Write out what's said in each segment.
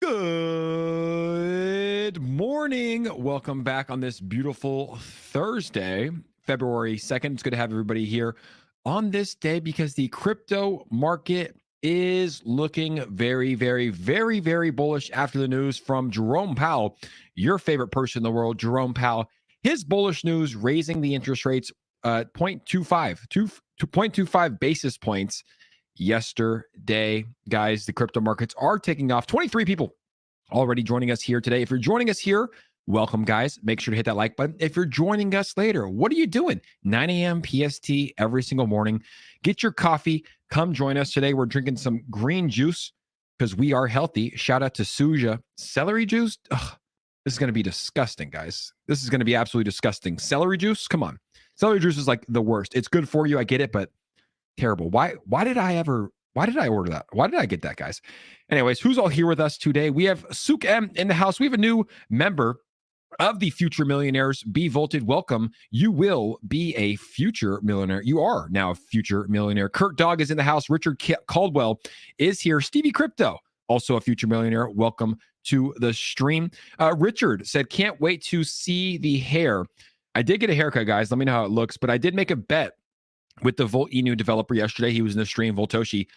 Good morning. Welcome back on this beautiful Thursday, February 2nd. It's good to have everybody here on this day because the crypto market is looking very, very, very, very bullish after the news from Jerome Powell, your favorite person in the world, Jerome Powell. His bullish news raising the interest rates 0.25 basis points yesterday. Guys, the crypto markets are taking off. 23 people already joining us here today. If you're joining us here, welcome, guys. Make sure to hit that like button. If you're joining us later, what are you doing? 9 a.m. PST every single morning. Get your coffee. Come join us today. We're drinking some green juice because we are healthy. Shout out to Suja. Celery juice? Ugh, this is going to be disgusting, guys. This is going to be absolutely disgusting. Celery juice? Come on. Celery juice is like the worst. It's good for you. I get it, but terrible. Why did I order that? Why did I get that, guys? Anyways, who's all here with us today? We have Sook M in the house. We have a new member of the Future Millionaires. Be Volted. Welcome. You will be a future millionaire. You are now a future millionaire. Kurt Dog is in the house. Richard Caldwell is here. Stevie Crypto, also a future millionaire. Welcome to the stream. Richard said, can't wait to see the hair. I did get a haircut, guys. Let me know how it looks, but I did make a bet with the Volt Enu developer yesterday. He was in the stream, Voltoshi.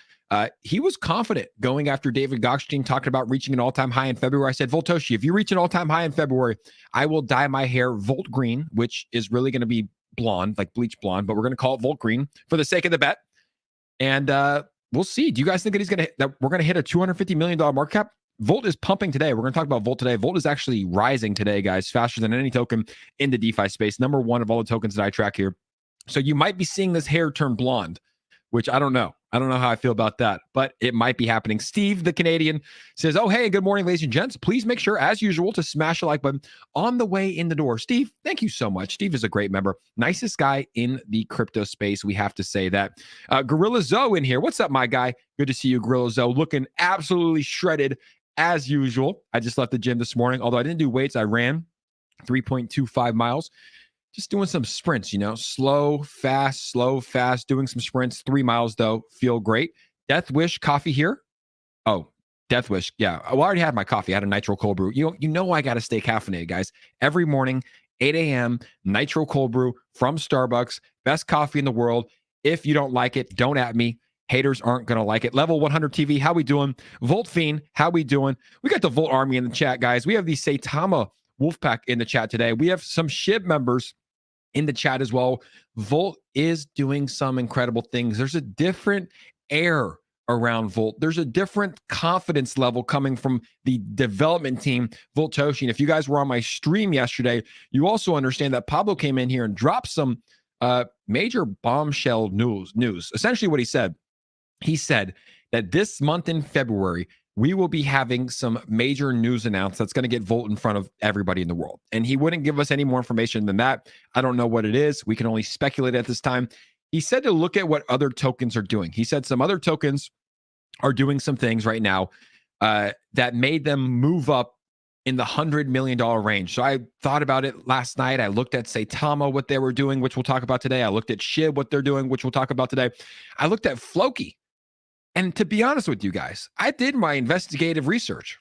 He was confident going after David Gokhshtein, talking about reaching an all-time high in February. I said, Voltoshi, if you reach an all-time high in February, I will dye my hair Volt Green, which is really going to be blonde, like bleach blonde, but we're going to call it Volt Green for the sake of the bet. And we'll see. Do you guys think that we're going to hit a $250 million market cap? Volt is pumping today. We're going to talk about Volt today. Volt is actually rising today, guys, faster than any token in the DeFi space. Number one of all the tokens that I track here. So you might be seeing this hair turn blonde, which I don't know. I don't know how I feel about that, but it might be happening. Steve, the Canadian, says, oh, hey, good morning, ladies and gents. Please make sure, as usual, to smash the like button on the way in the door. Steve, thank you so much. Steve is a great member. Nicest guy in the crypto space. We have to say that. Gorilla Zoe in here. What's up, my guy? Good to see you, Gorilla Zoe. Looking absolutely shredded as usual. I just left the gym this morning. Although I didn't do weights, I ran 3.25 miles. Just doing some sprints, slow, fast, doing some sprints. 3 miles, though, feel great. Death Wish coffee here. Oh, Death Wish. Yeah. Well, I already had my coffee. I had a nitro cold brew. You know I got to stay caffeinated, guys. Every morning, 8 a.m., nitro cold brew from Starbucks. Best coffee in the world. If you don't like it, don't at me. Haters aren't going to like it. Level 100 TV, how we doing? Volt Fiend, how we doing? We got the Volt Army in the chat, guys. We have the Saitama Wolfpack in the chat today. We have some SHIB members in the chat as well. Volt is doing some incredible things. There's a different air around Volt. There's a different confidence level coming from the development team, Voltoshi. And if you guys were on my stream yesterday, you also understand that Pablo came in here and dropped some major bombshell news. Essentially what he said that this month in February, we will be having some major news announced that's going to get Volt in front of everybody in the world. And he wouldn't give us any more information than that. I don't know what it is. We can only speculate at this time. He said to look at what other tokens are doing. He said some other tokens are doing some things right now that made them move up in the $100 million range. So I thought about it last night. I looked at Saitama, what they were doing, which we'll talk about today. I looked at SHIB, what they're doing, which we'll talk about today. I looked at Floki. And to be honest with you guys, I did my investigative research.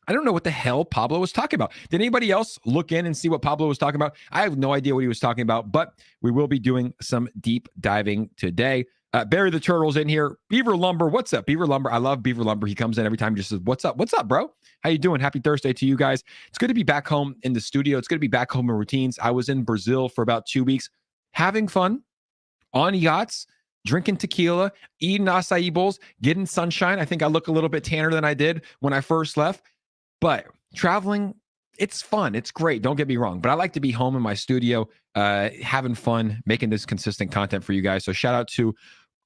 I don't know what the hell Pablo was talking about. Did anybody else look in and see what Pablo was talking about? I have no idea what he was talking about, but we will be doing some deep diving today. Barry the Turtle's in here. Beaver Lumber, what's up? Beaver Lumber, I love Beaver Lumber. He comes in every time and just says, what's up? What's up, bro? How you doing? Happy Thursday to you guys. It's good to be back home in the studio. It's good to be back home in routines. I was in Brazil for about 2 weeks, having fun on yachts, drinking tequila, eating acai bowls, getting sunshine. I think I look a little bit tanner than I did when I first left. But traveling, it's fun. It's great. Don't get me wrong. But I like to be home in my studio, having fun, making this consistent content for you guys. So shout out to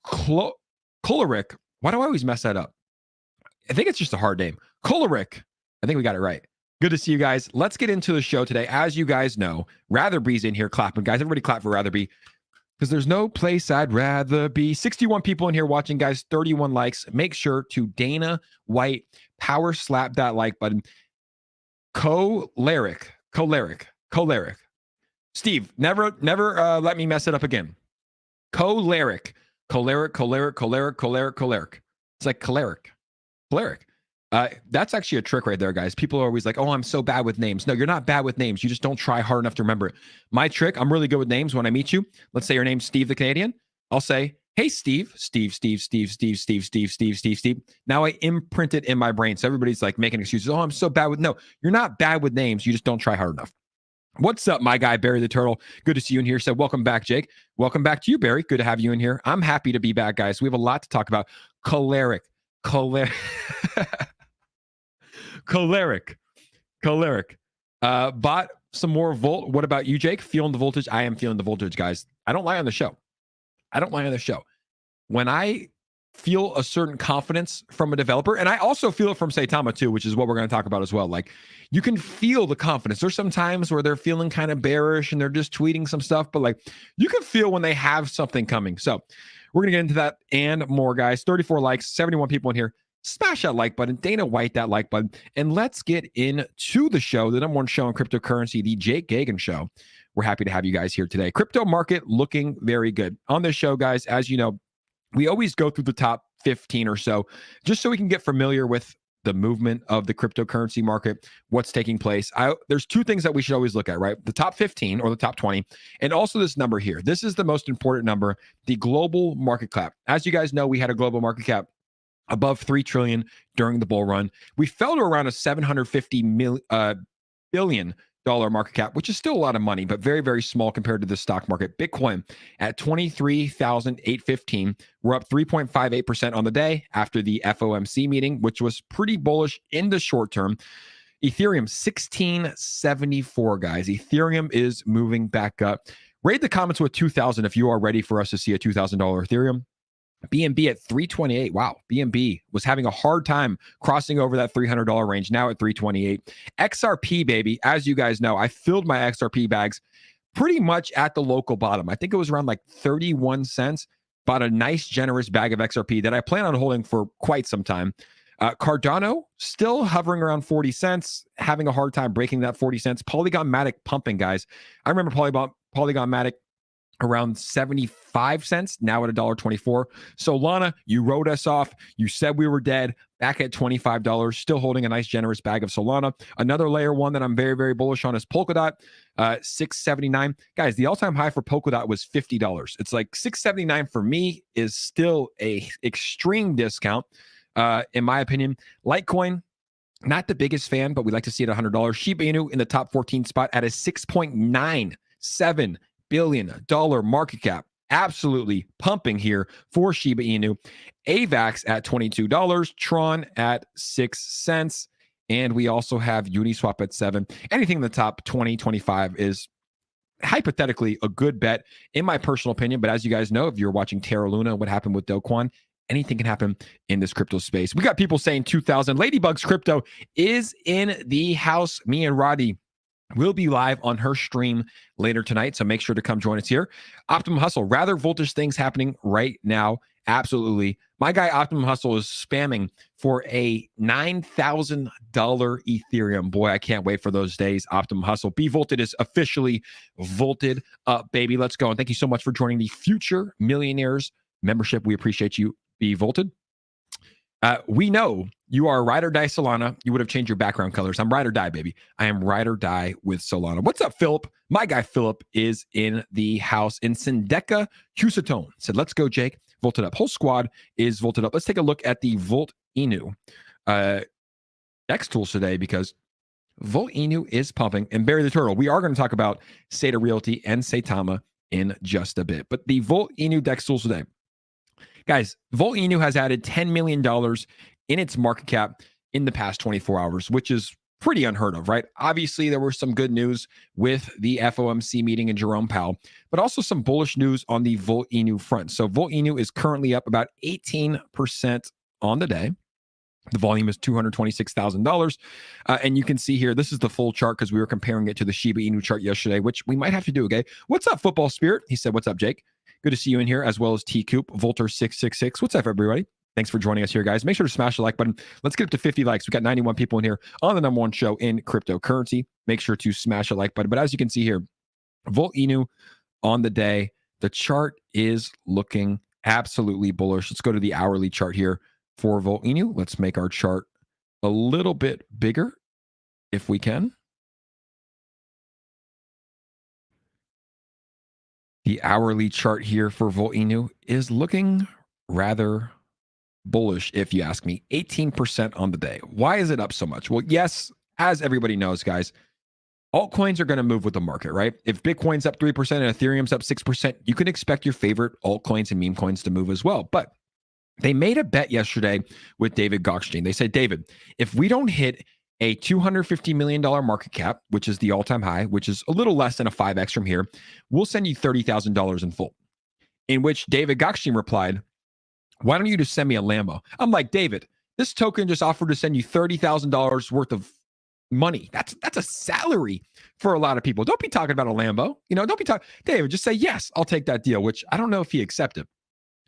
Kolaric. Why do I always mess that up? I think it's just a hard name. Kolaric. I think we got it right. Good to see you guys. Let's get into the show today. As you guys know, Ratherby's in here clapping. Guys, everybody clap for Ratherby, because there's no place I'd rather be. 61 people in here watching, guys. 31 likes. Make sure to Dana White power slap that like button. Kolaric. Steve, never let me mess it up again. Kolaric. It's like choleric. That's actually a trick right there, guys. People are always like, oh, I'm so bad with names. No, you're not bad with names. You just don't try hard enough to remember it. My trick, I'm really good with names. When I meet you, let's say your name's Steve the Canadian. I'll say, hey, Steve. Now I imprint it in my brain. So everybody's like making excuses. Oh, I'm so bad with, no, you're not bad with names. You just don't try hard enough. What's up, my guy, Barry the Turtle? Good to see you in here. Said, welcome back, Jake. Welcome back to you, Barry. Good to have you in here. I'm happy to be back, guys. We have a lot to talk about. Choleric. Bought some more volt. What about you, Jake? Feeling the voltage? I am feeling the voltage, guys. I don't lie on the show. When I feel a certain confidence from a developer, and I also feel it from Saitama too, which is what we're going to talk about as well. Like, you can feel the confidence. There's some times where they're feeling kind of bearish and they're just tweeting some stuff, but like, you can feel when they have something coming. So we're going to get into that and more, guys. 34 likes, 71 people in here. Smash that like button. Dana White that like button. And let's get into the show, the number one show in cryptocurrency, the Jake Gagan Show. We're happy to have you guys here today. Crypto market looking very good. On this show, guys, as you know, we always go through the top 15 or so, just so we can get familiar with the movement of the cryptocurrency market, what's taking place. There's two things that we should always look at, right? The top 15 or the top 20, and also this number here. This is the most important number, the global market cap. As you guys know, we had a global market cap above 3 trillion during the bull run. We fell to around a $750 billion market cap, which is still a lot of money, but very, very small compared to the stock market. Bitcoin at 23,815. We're up 3.58% on the day after the FOMC meeting, which was pretty bullish in the short term. Ethereum 1674, guys. Ethereum is moving back up. Rate the comments with 2,000 if you are ready for us to see a $2,000 Ethereum. BNB at 328. Wow. BNB was having a hard time crossing over that $300 range. Now at 328. XRP, baby. As you guys know, I filled my XRP bags pretty much at the local bottom. I think it was around like 31 cents. Bought a nice, generous bag of XRP that I plan on holding for quite some time. Cardano still hovering around 40 cents, having a hard time breaking that 40 cents. Polygon Matic pumping, guys. I remember Polygon Matic around 75 cents, now at $1.24. Solana, you wrote us off. You said we were dead, back at $25, still holding a nice generous bag of Solana. Another layer one that I'm very, very bullish on is Polkadot, $6.79. Guys, the all-time high for Polkadot was $50. It's like $6.79 for me is still a extreme discount, in my opinion. Litecoin, not the biggest fan, but we like to see it at $100. Shiba Inu in the top 14 spot at a $6.97 billion market cap. Absolutely pumping here for Shiba Inu. AVAX at $22, Tron at 6 cents, and we also have Uniswap at 7. Anything in the top 20, 25 is hypothetically a good bet in my personal opinion, but as you guys know, if you're watching Terra Luna, what happened with Do Kwon, anything can happen in this crypto space. We got people saying 2,000. Ladybug's Crypto is in the house. Me and Roddy will be live on her stream later tonight, so make sure to come join us here. Optimum Hustle, rather voltage things happening right now. Absolutely. My guy Optimum Hustle is spamming for a $9,000 Ethereum. Boy, I can't wait for those days. Optimum Hustle. Be Volted is officially volted up, baby. Let's go. And thank you so much for joining the Future Millionaires membership. We appreciate you. Be Volted. We know you are a ride or die Solana. You would have changed your background colors. I'm ride or die, baby. I am ride or die with Solana. What's up, Philip? My guy Philip is in the house in Sendeka, Houston. Said, let's go, Jake. Volted up. Whole squad is volted up. Let's take a look at the Volt Inu X tools today, because Volt Inu is pumping. And Barry the Turtle, we are going to talk about SaitaRealty and Saitama in just a bit. But the Volt Inu DEX tools today. Guys, Volt Inu has added $10 million in its market cap in the past 24 hours, which is pretty unheard of, right? Obviously, there was some good news with the FOMC meeting and Jerome Powell, but also some bullish news on the Volt Inu front. So Volt Inu is currently up about 18% on the day. The volume is $226,000. And you can see here, this is the full chart because we were comparing it to the Shiba Inu chart yesterday, which we might have to do, okay? What's up, Football Spirit? He said, what's up, Jake? Good to see you in here, as well as T-Coop, Volter666. What's up, everybody? Thanks for joining us here, guys. Make sure to smash the like button. Let's get up to 50 likes. We got 91 people in here on the number one show in cryptocurrency. Make sure to smash the like button. But as you can see here, Volt Inu on the day, the chart is looking absolutely bullish. Let's go to the hourly chart here for Volt Inu. Let's make our chart a little bit bigger if we can. The hourly chart here for Volt Inu is looking rather bullish, if you ask me. 18% on the day. Why is it up so much? Well, yes, as everybody knows, guys, altcoins are going to move with the market, right? If Bitcoin's up 3% and Ethereum's up 6%, you can expect your favorite altcoins and meme coins to move as well. But they made a bet yesterday with David Gokhshtein. They said, David, if we don't hit a $250 million market cap, which is the all-time high, which is a little less than a 5x from here, we'll send you $30,000 in full. In which David Gokhshtein replied, why don't you just send me a Lambo? I'm like, David, this token just offered to send you $30,000 worth of money. That's a salary for a lot of people. Don't be talking about a Lambo. Don't be talking. David, just say, yes, I'll take that deal, which I don't know if he accepted.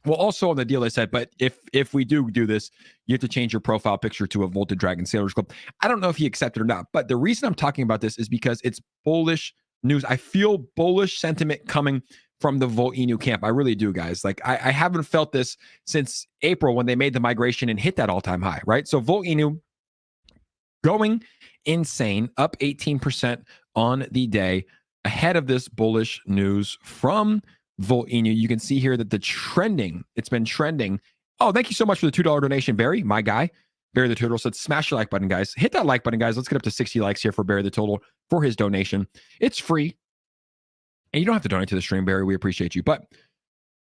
Well, also on the deal, they said, but if we do this, you have to change your profile picture to a Volted Dragon Sailors Club. I don't know if he accepted or not, but the reason I'm talking about this is because it's bullish news. I feel bullish sentiment coming from the Volt Inu camp. I really do, guys. Like I haven't felt this since April when they made the migration and hit that all-time high, right? So Volt Inu going insane, up 18% on the day, ahead of this bullish news from Volt Inu. You can see here that it's been trending. Oh, thank you so much for the $2 donation, Barry, my guy. Barry the Turtle said, smash the like button, guys. Hit that like button, guys. Let's get up to 60 likes here for Barry the Turtle for his donation. It's free. And you don't have to donate to the stream, Barry. We appreciate you. But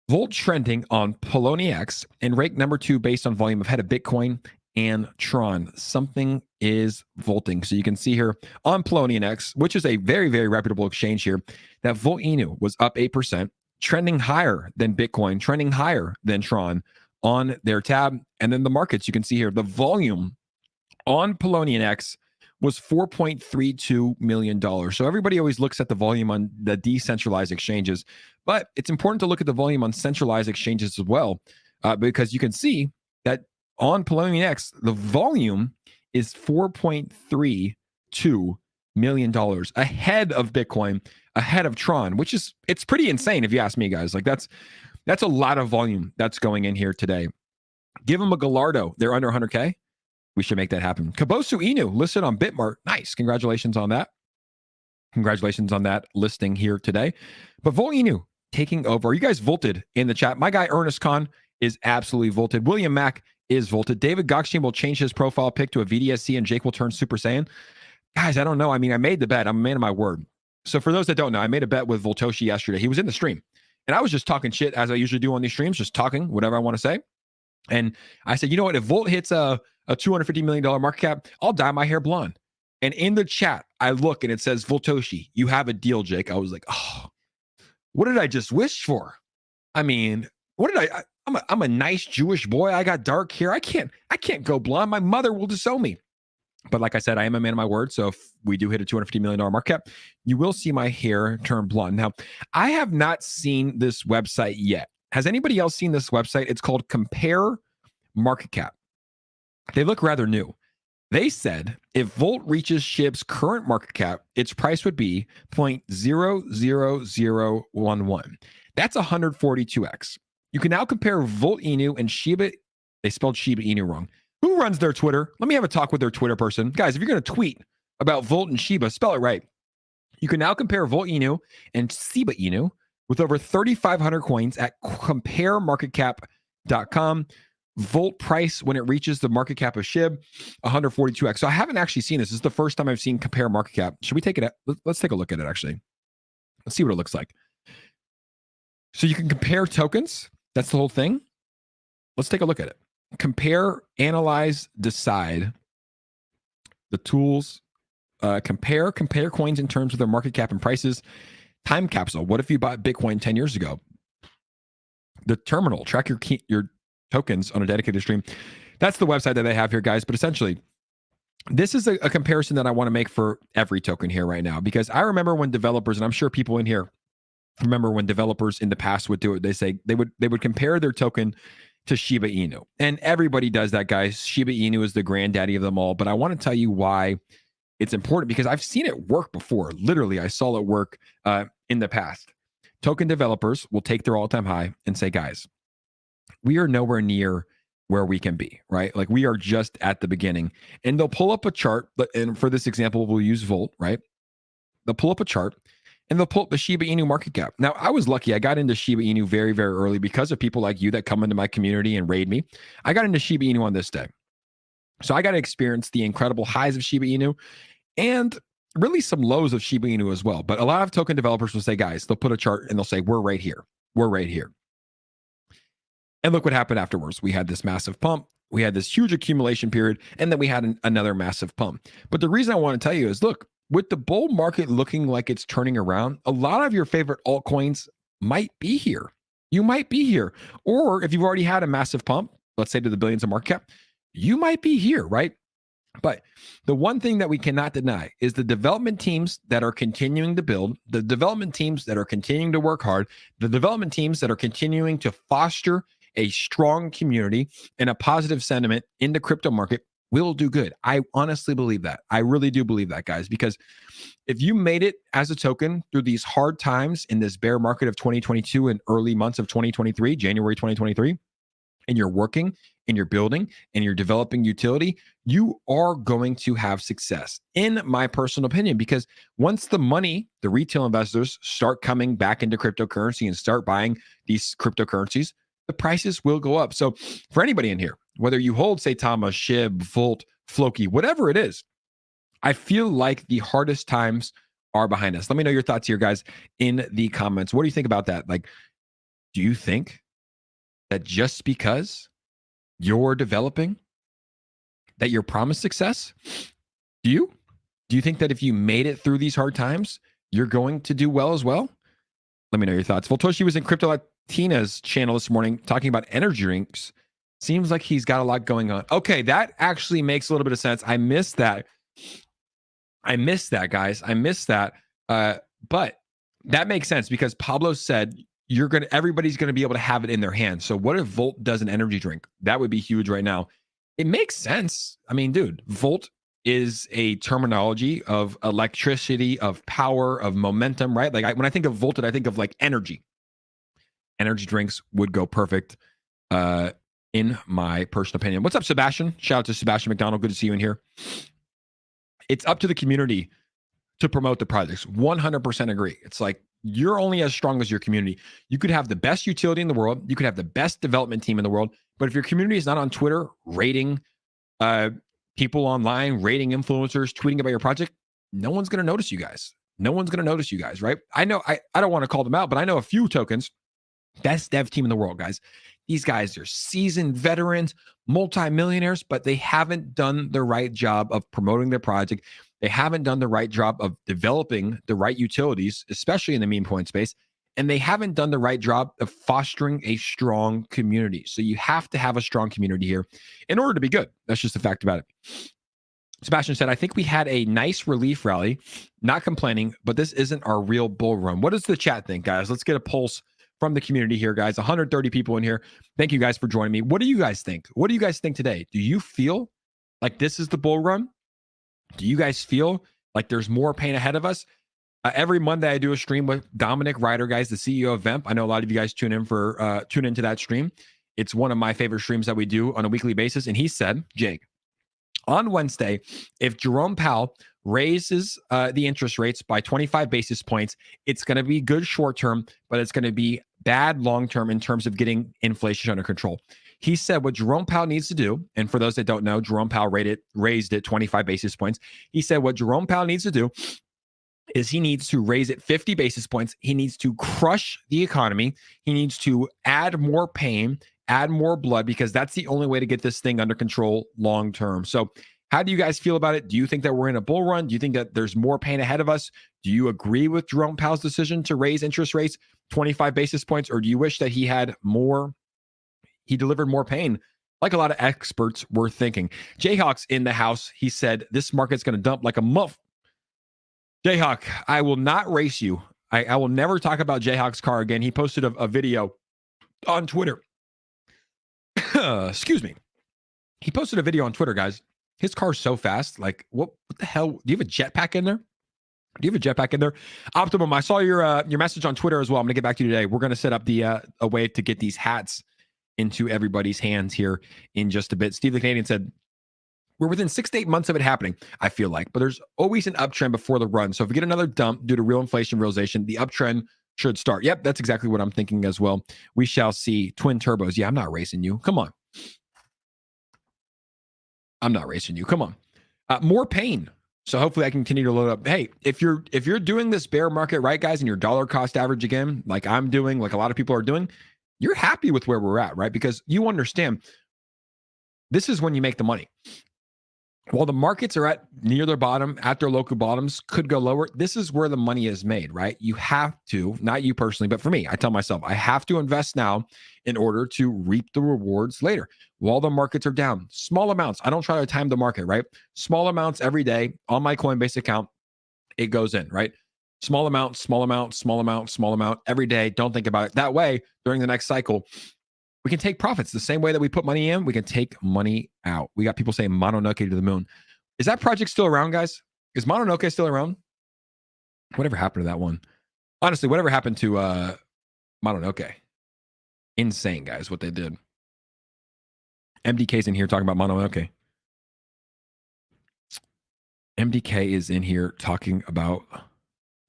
Volt trending on Poloniex and rank number 2 based on volume ahead of Bitcoin and Tron. Something is volting. So you can see here on Poloniex, which is a very, very reputable exchange here, that Volt Inu was up 8%. Trending higher than Bitcoin, trending higher than Tron on their tab. And then the markets, you can see here, the volume on Poloniex was $4.32 million. So everybody always looks at the volume on the decentralized exchanges, but it's important to look at the volume on centralized exchanges as well, because you can see that on Poloniex, the volume is $4.32 million ahead of Bitcoin, ahead of Tron, which is, it's pretty insane if you ask me, guys. Like that's a lot of volume that's going in here today. Give them a Gallardo. They're under 100K. We should make that happen. Kabosu Inu listed on Bitmart. Nice. Congratulations on that. Congratulations on that listing here today. But Volt Inu taking over. Are you guys volted in the chat? My guy Ernest Khan is absolutely volted. William Mack is volted. David Gokhshtein will change his profile pic to a VDSC and Jake will turn Super Saiyan. Guys, I don't know. I mean, I made the bet. I'm a man of my word. So for those that don't know, I made a bet with Voltoshi yesterday. He was in the stream. And I was just talking shit as I usually do on these streams, just talking whatever I want to say. And I said, you know what? If Volt hits a $250 million market cap, I'll dye my hair blonde. And in the chat, I look and it says, Voltoshi, you have a deal, Jake. I was like, oh, what did I just wish for? I mean, what did I'm a nice Jewish boy. I got dark hair. I can't go blonde. My mother will disown me. But like I said, I am a man of my word. So if we do hit a $250 million market cap, you will see my hair turn blonde. Now, I have not seen this website yet. Has anybody else seen this website? It's called Compare Market Cap. They look rather new. They said if Volt reaches SHIB's current market cap, its price would be 0.00011. That's 142x. You can now compare Volt Inu and Shiba. They spelled Shiba Inu wrong. Who runs their Twitter? Let me have a talk with their Twitter person. Guys, if you're going to tweet about Volt and Shiba, spell it right. You can now compare Volt Inu and Shiba Inu with over 3,500 coins at comparemarketcap.com. Volt price when it reaches the market cap of SHIB, 142x. So I haven't actually seen this. This is the first time I've seen compare market cap. Should we take it? Let's take a look at it, actually. Let's see what it looks like. So you can compare tokens. That's the whole thing. Let's take a look at it. Compare, analyze, decide. The tools. Compare coins in terms of their market cap and prices. Time capsule. What if you bought Bitcoin 10 years ago? The terminal. Track your tokens on a dedicated stream. That's the website that they have here, guys. But essentially, this is a comparison that I want to make for every token here right now, because I remember when developers, and I'm sure people in here remember when developers in the past would do it. They say they would compare their token to Shiba Inu, and everybody does that, guys. Shiba Inu is the granddaddy of them all. But I want to tell you why it's important, because I've seen it work before. Literally, I saw it work in the past. Token developers will take their all-time high and say, guys, we are nowhere near where we can be, right? Like we are just at the beginning. And they'll pull up a chart, and for this example, we'll use Volt, right? They'll pull up a chart and they'll pull up the Shiba Inu market cap. Now, I was lucky. I got into Shiba Inu very, very early because of people like you that come into my community and raid me. I got into Shiba Inu on this day. So I got to experience the incredible highs of Shiba Inu and really some lows of Shiba Inu as well. But a lot of token developers will say, guys, they'll put a chart and they'll say, we're right here. We're right here. And look what happened afterwards. We had this massive pump. We had this huge accumulation period, and then we had another massive pump. But the reason I want to tell you is, look, with the bull market looking like it's turning around, a lot of your favorite altcoins might be here. You might be here. Or if you've already had a massive pump, let's say to the billions of market cap, you might be here, right? But the one thing that we cannot deny is the development teams that are continuing to build, the development teams that are continuing to work hard, the development teams that are continuing to foster a strong community and a positive sentiment in the crypto market will do good. I honestly believe that. I really do believe that, guys, because if you made it as a token through these hard times in this bear market of 2022 and early months of 2023, January 2023, and you're working and you're building and you're developing utility, you are going to have success, in my personal opinion, because once the money, the retail investors start coming back into cryptocurrency and start buying these cryptocurrencies, the prices will go up. So for anybody in here, whether you hold Saitama, Shib, Volt, Floki, whatever it is, I feel like the hardest times are behind us. Let me know your thoughts here, guys, in the comments. What do you think about that? Like, do you think that just because you're developing that you're promised success? Do you think that if you made it through these hard times, you're going to do well as well? Let me know your thoughts. Voltoshi was in Crypto Latina's channel this morning talking about energy drinks. Seems like he's got a lot going on. Okay, that actually makes a little bit of sense. I missed that. Guys. I missed that. But that makes sense because Pablo said everybody's gonna be able to have it in their hands. So what if Volt does an energy drink? That would be huge right now. It makes sense. I mean, dude, Volt is a terminology of electricity, of power, of momentum, right? Like when I think of Volted, I think of like energy. Energy drinks would go perfect, in my personal opinion. What's up, Sebastian? Shout out to Sebastian McDonald. Good to see you in here. It's up to the community to promote the projects. 100% agree. It's like you're only as strong as your community. You could have the best utility in the world. You could have the best development team in the world. But if your community is not on Twitter rating people online, rating influencers, tweeting about your project, no one's going to notice you guys. No one's going to notice you guys, right? I know, I don't want to call them out, but I know a few tokens, best dev team in the world, guys. These guys are seasoned veterans, multimillionaires, but they haven't done the right job of promoting their project. They haven't done the right job of developing the right utilities, especially in the meme coin space. And they haven't done the right job of fostering a strong community. So you have to have a strong community here in order to be good. That's just a fact about it. Sebastian said, I think we had a nice relief rally, not complaining, but this isn't our real bull run. What does the chat think, guys? Let's get a pulse from the community here, guys. 130 people in here. Thank you guys for joining me. What do you guys think? What do you guys think today? Do you feel like this is the bull run? Do you guys feel like there's more pain ahead of us? Every Monday, I do a stream with Dominic Ryder, guys, the CEO of Vemp. I know a lot of you guys tune into that stream. It's one of my favorite streams that we do on a weekly basis. And he said, Jake, on Wednesday, if Jerome Powell raises the interest rates by 25 basis points, it's going to be good short term, but it's going to be bad long term in terms of getting inflation under control. He said what Jerome Powell needs to do, and for those that don't know, Jerome Powell raised it 25 basis points. He said what Jerome Powell needs to do is he needs to raise it 50 basis points. He needs to crush the economy. He needs to add more pain, add more blood, because that's the only way to get this thing under control long term. So how do you guys feel about it? Do you think that we're in a bull run? Do you think that there's more pain ahead of us? Do you agree with Jerome Powell's decision to raise interest rates 25 basis points? Or do you wish that he delivered more pain, like a lot of experts were thinking? Jayhawk's in the house. He said, this market's going to dump like a muff. Jayhawk, I will not race you. I will never talk about Jayhawk's car again. He posted a video on Twitter. Excuse me. He posted a video on Twitter, guys. His car's so fast. Like, what the hell? Do you have a jetpack in there? Optimum, I saw your message on Twitter as well. I'm going to get back to you today. We're going to set up a way to get these hats into everybody's hands here in just a bit. Steve the Canadian said, we're within 6 to 8 months of it happening, I feel like, but there's always an uptrend before the run. So if we get another dump due to real inflation realization, the uptrend should start. Yep, that's exactly what I'm thinking as well. We shall see. Twin turbos. Yeah, I'm not racing you. Come on. I'm not racing you. Come on. More pain. So hopefully I can continue to load up. Hey, if you're doing this bear market right, guys, and your dollar cost average again, like I'm doing, like a lot of people are doing, you're happy with where we're at, right? Because you understand this is when you make the money. While the markets are at near their bottom, at their local bottoms, could go lower, this is where the money is made, right? You have to, not you personally, but for me, I tell myself, I have to invest now in order to reap the rewards later. While the markets are down, small amounts. I don't try to time the market, right? Small amounts every day on my Coinbase account, it goes in, right? Small amount, small amount, small amount, small amount every day. Don't think about it. That way, during the next cycle, we can take profits the same way that we put money in. We can take money out. We got people saying Mononoke to the moon. Is that project still around, guys? Is Mononoke still around? Whatever happened to that one? Honestly, whatever happened to Mononoke? Insane, guys, what they did. MDK's in here talking about Mononoke. MDK is in here talking about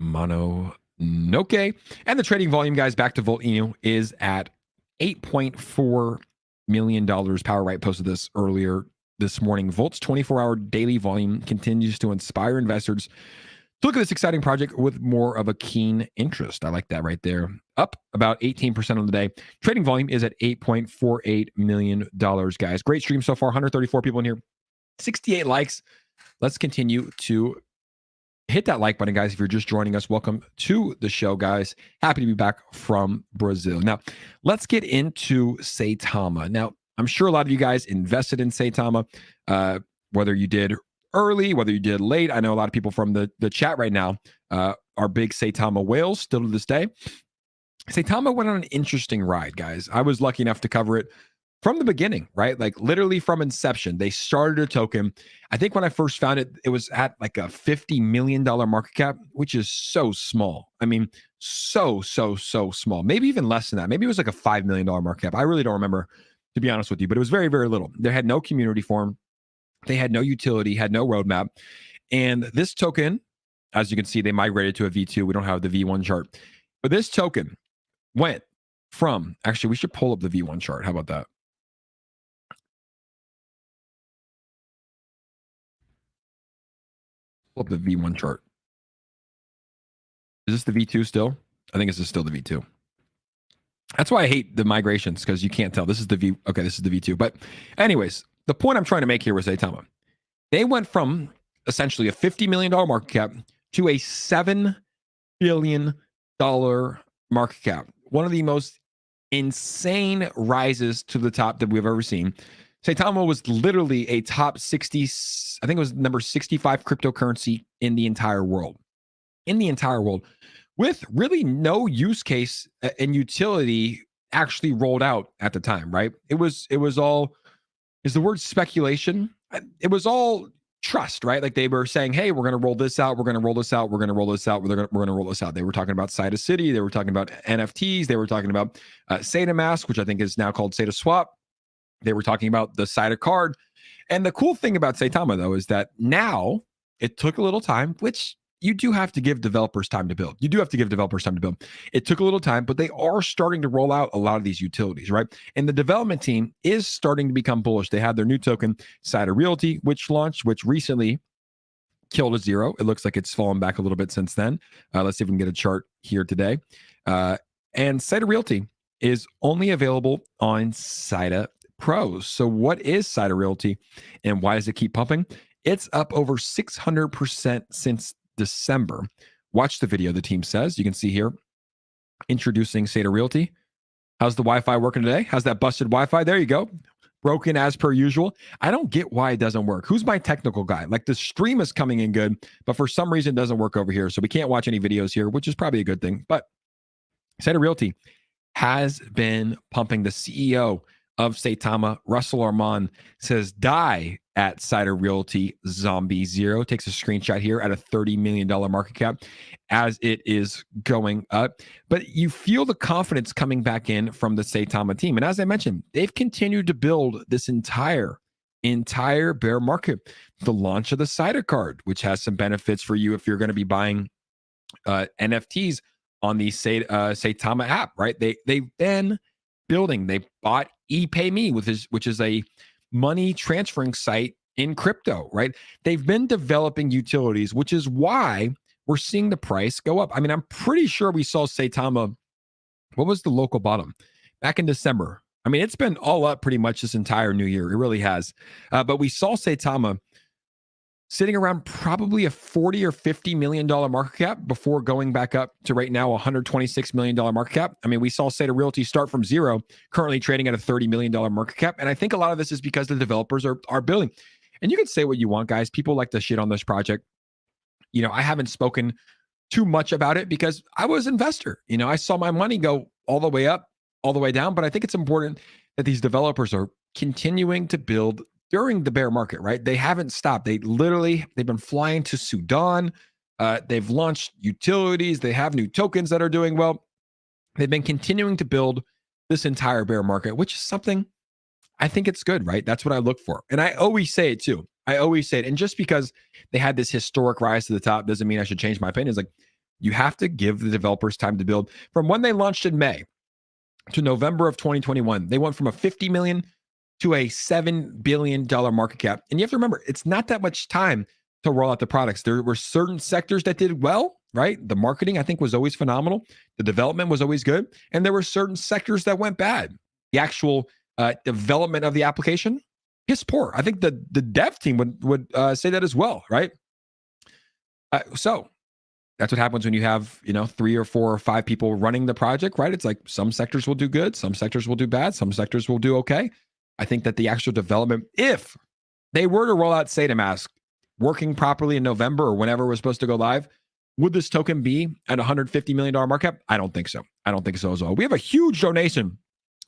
Mononoke. And the trading volume, guys, back to Volt Inu, is at $8.4 million. Power Right posted this earlier this morning. Volt's 24-hour daily volume continues to inspire investors to look at this exciting project with more of a keen interest. I like that right there. Up about 18% on the day. Trading volume is at $8.48 million, guys. Great stream so far. 134 people in here. 68 likes. Let's continue to hit that like button, guys. If you're just joining us, welcome to the show, guys. Happy to be back from Brazil. Now, let's get into Saitama. Now, I'm sure a lot of you guys invested in Saitama, whether you did early, whether you did late. I know a lot of people from the chat right now are big Saitama whales still to this day. Saitama went on an interesting ride, guys. I was lucky enough to cover it from the beginning, right? Like literally from inception. They started a token. I think when I first found it, it was at like a $50 million market cap, which is so small. I mean, so small. Maybe even less than that. Maybe it was like a $5 million market cap. I really don't remember, to be honest with you, but it was very, very little. They had no community form. They had no utility, had no roadmap. And this token, as you can see, they migrated to a V2. We don't have the V1 chart. But this token went from, actually, we should pull up the V1 chart. How about that? Pull up the V1 chart. Is this the V2 still? I think this is still the V2. That's why I hate the migrations, because you can't tell. This is the V. Okay, this is the V2. But anyways, the point I'm trying to make here was Saitama. They went from essentially a $50 million market cap to a $7 billion market cap. One of the most insane rises to the top that we've ever seen. Saitama was literally a top 60, I think it was number 65 cryptocurrency in the entire world. In the entire world, with really no use case and utility actually rolled out at the time, right? It was all, is the word speculation? It was all trust, right? Like they were saying, hey, we're going to roll this out. We're going to roll this out. We're going to roll this out. We're going to roll this out. They were talking about Saita City. They were talking about NFTs. They were talking about Saita Mask, which I think is now called Saita Swap. They were talking about the Saita card. And the cool thing about Saitama, though, is that now it took a little time, which you do have to give developers time to build. You do have to give developers time to build. It took a little time, but they are starting to roll out a lot of these utilities, right? And the development team is starting to become bullish. They had their new token, SaitaRealty, which launched, which recently killed a zero. It looks like it's fallen back a little bit since then. Let's see if we can get a chart here today. And SaitaRealty is only available on Saita Pros. So what is SaitaRealty and why does it keep pumping? It's up over 600% since December. Watch the video, the team says. You can see here, introducing SaitaRealty. How's the Wi-Fi working today? How's that busted Wi-Fi? There you go. Broken as per usual. I don't get why it doesn't work. Who's my technical guy? Like the stream is coming in good, but for some reason it doesn't work over here. So we can't watch any videos here, which is probably a good thing. But SaitaRealty has been pumping. The CEO of Saitama. Russell Armand says, die at SaitaRealty Zombie Zero. Takes a screenshot here at a $30 million market cap as it is going up. But you feel the confidence coming back in from the Saitama team. And as I mentioned, they've continued to build this entire bear market. The launch of the Saita card, which has some benefits for you if you're going to be buying NFTs on the Saitama app, right? They've been building. They bought ePayMe, which is a money transferring site in crypto, right? They've been developing utilities, which is why we're seeing the price go up. I mean, I'm pretty sure we saw Saitama. What was the local bottom back in December? I mean, it's been all up pretty much this entire new year. It really has. But we saw Saitama sitting around probably a $40 or $50 million market cap before going back up to right now $126 million market cap. I mean, we saw SaitaRealty start from zero, currently trading at a $30 million market cap. And I think a lot of this is because the developers are building. And you can say what you want, guys. People like to shit on this project. You know, I haven't spoken too much about it because I was an investor. You know, I saw my money go all the way up, all the way down. But I think it's important that these developers are continuing to build during the bear market, right? They haven't stopped. They've been flying to Sudan. They've launched utilities. They have new tokens that are doing well. They've been continuing to build this entire bear market, which is something I think it's good, right? That's what I look for. And I always say it too. I always say it. And just because they had this historic rise to the top doesn't mean I should change my opinion. It's like, you have to give the developers time to build. From when they launched in May to November of 2021, they went from a 50 million to a $7 billion market cap. And you have to remember, it's not that much time to roll out the products. There were certain sectors that did well, right? The marketing, I think, was always phenomenal. The development was always good. And there were certain sectors that went bad. The actual development of the application is poor. I think the dev team would say that as well, right? So that's what happens when you have, 3 or 4 or 5 people running the project, right? It's like some sectors will do good, some sectors will do bad, some sectors will do okay. I think that the actual development, if they were to roll out SaitaMask working properly in November or whenever it was supposed to go live, would this token be at $150 million market cap? I don't think so. I don't think so as well. We have a huge donation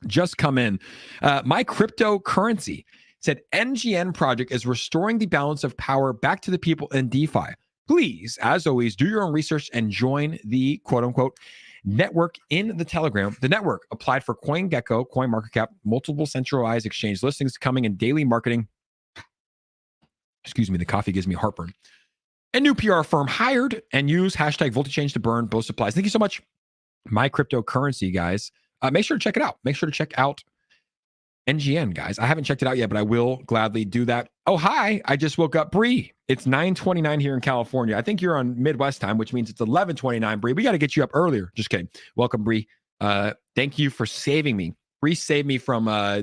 just come in. My cryptocurrency said NGN project is restoring the balance of power back to the people in DeFi. Please, as always, do your own research and join the quote unquote network in the Telegram. The network applied for CoinGecko, CoinMarketCap, multiple centralized exchange listings coming in daily marketing. Excuse me, the coffee gives me heartburn. A new PR firm hired and use hashtag VoltaChange to burn both supplies. Thank you so much. My cryptocurrency, guys. Make sure to check it out. Make sure to check out NGN, guys. I haven't checked it out yet, but I will gladly do that. Oh, hi. I just woke up. Bree, it's 9:29 here in California. I think you're on Midwest time, which means it's 11:29, Bree. We got to get you up earlier. Just kidding. Welcome, Bree. Thank you for saving me. Bree saved me from what are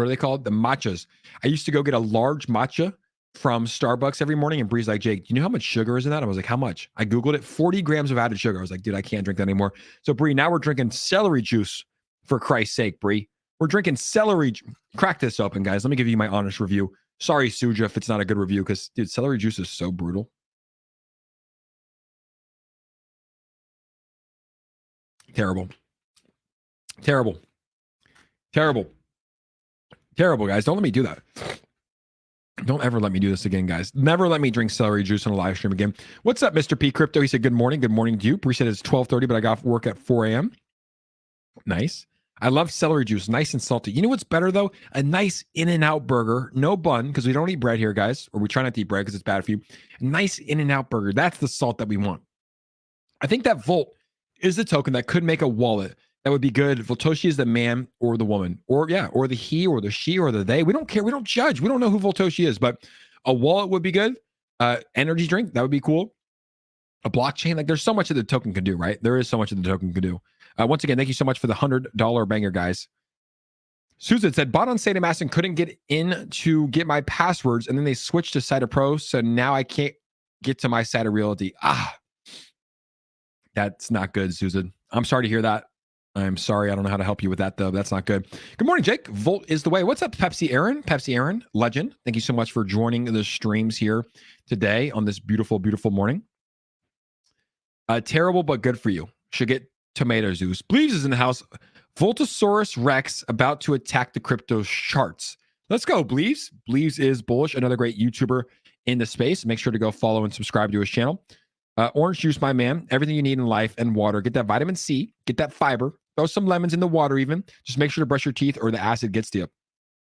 they called? The matchas. I used to go get a large matcha from Starbucks every morning, and Bree's like, Jake, do you know how much sugar is in that? I was like, how much? I Googled it, 40 grams of added sugar. I was like, dude, I can't drink that anymore. So Bree, now we're drinking celery juice. For Christ's sake, Bree. We're drinking celery. Crack this open, guys. Let me give you my honest review. Sorry, Suja, if it's not a good review, because, dude, celery juice is so brutal. Terrible. Terrible. Terrible. Terrible, guys. Don't let me do that. Don't ever let me do this again, guys. Never let me drink celery juice on a live stream again. What's up, Mr. P Crypto? He said, good morning. Good morning to you. Bree said it's 12:30, but I got work at 4 a.m. Nice. I love celery juice, nice and salty. You know what's better though? A nice In-N-Out burger, no bun, because we don't eat bread here, guys, or we try not to eat bread because it's bad for you. A nice In-N-Out burger. That's the salt that we want. I think that Volt is the token that could make a wallet that would be good. Voltoshi is the man or the woman, or the he or the she or the they. We don't care. We don't judge. We don't know who Voltoshi is, but a wallet would be good. Energy drink, that would be cool. A blockchain, like there's so much that the token can do, right? There is so much that the token can do. Once again, thank you so much for the $100 banger, guys. Susan said, bought on SaitaMask and couldn't get in to get my passwords, and then they switched to Saita Pro, so now I can't get to my SaitaRealty. That's not good, Susan. I'm sorry to hear that. I'm sorry. I don't know how to help you with that, though. That's not good. Good morning, Jake. Volt is the way. What's up, Pepsi Aaron? Pepsi Aaron, legend. Thank you so much for joining the streams here today on this beautiful, beautiful morning. Terrible, but good for you. Should get tomato juice. Bleaves is in the house. Voltosaurus Rex about to attack the crypto charts. Let's go, Bleaves. Bleaves is bullish, another great YouTuber in the space. Make sure to go follow and subscribe to his channel. Orange juice, my man. Everything you need in life and water. Get that vitamin C, get that fiber. Throw some lemons in the water even. Just make sure to brush your teeth or the acid gets to you.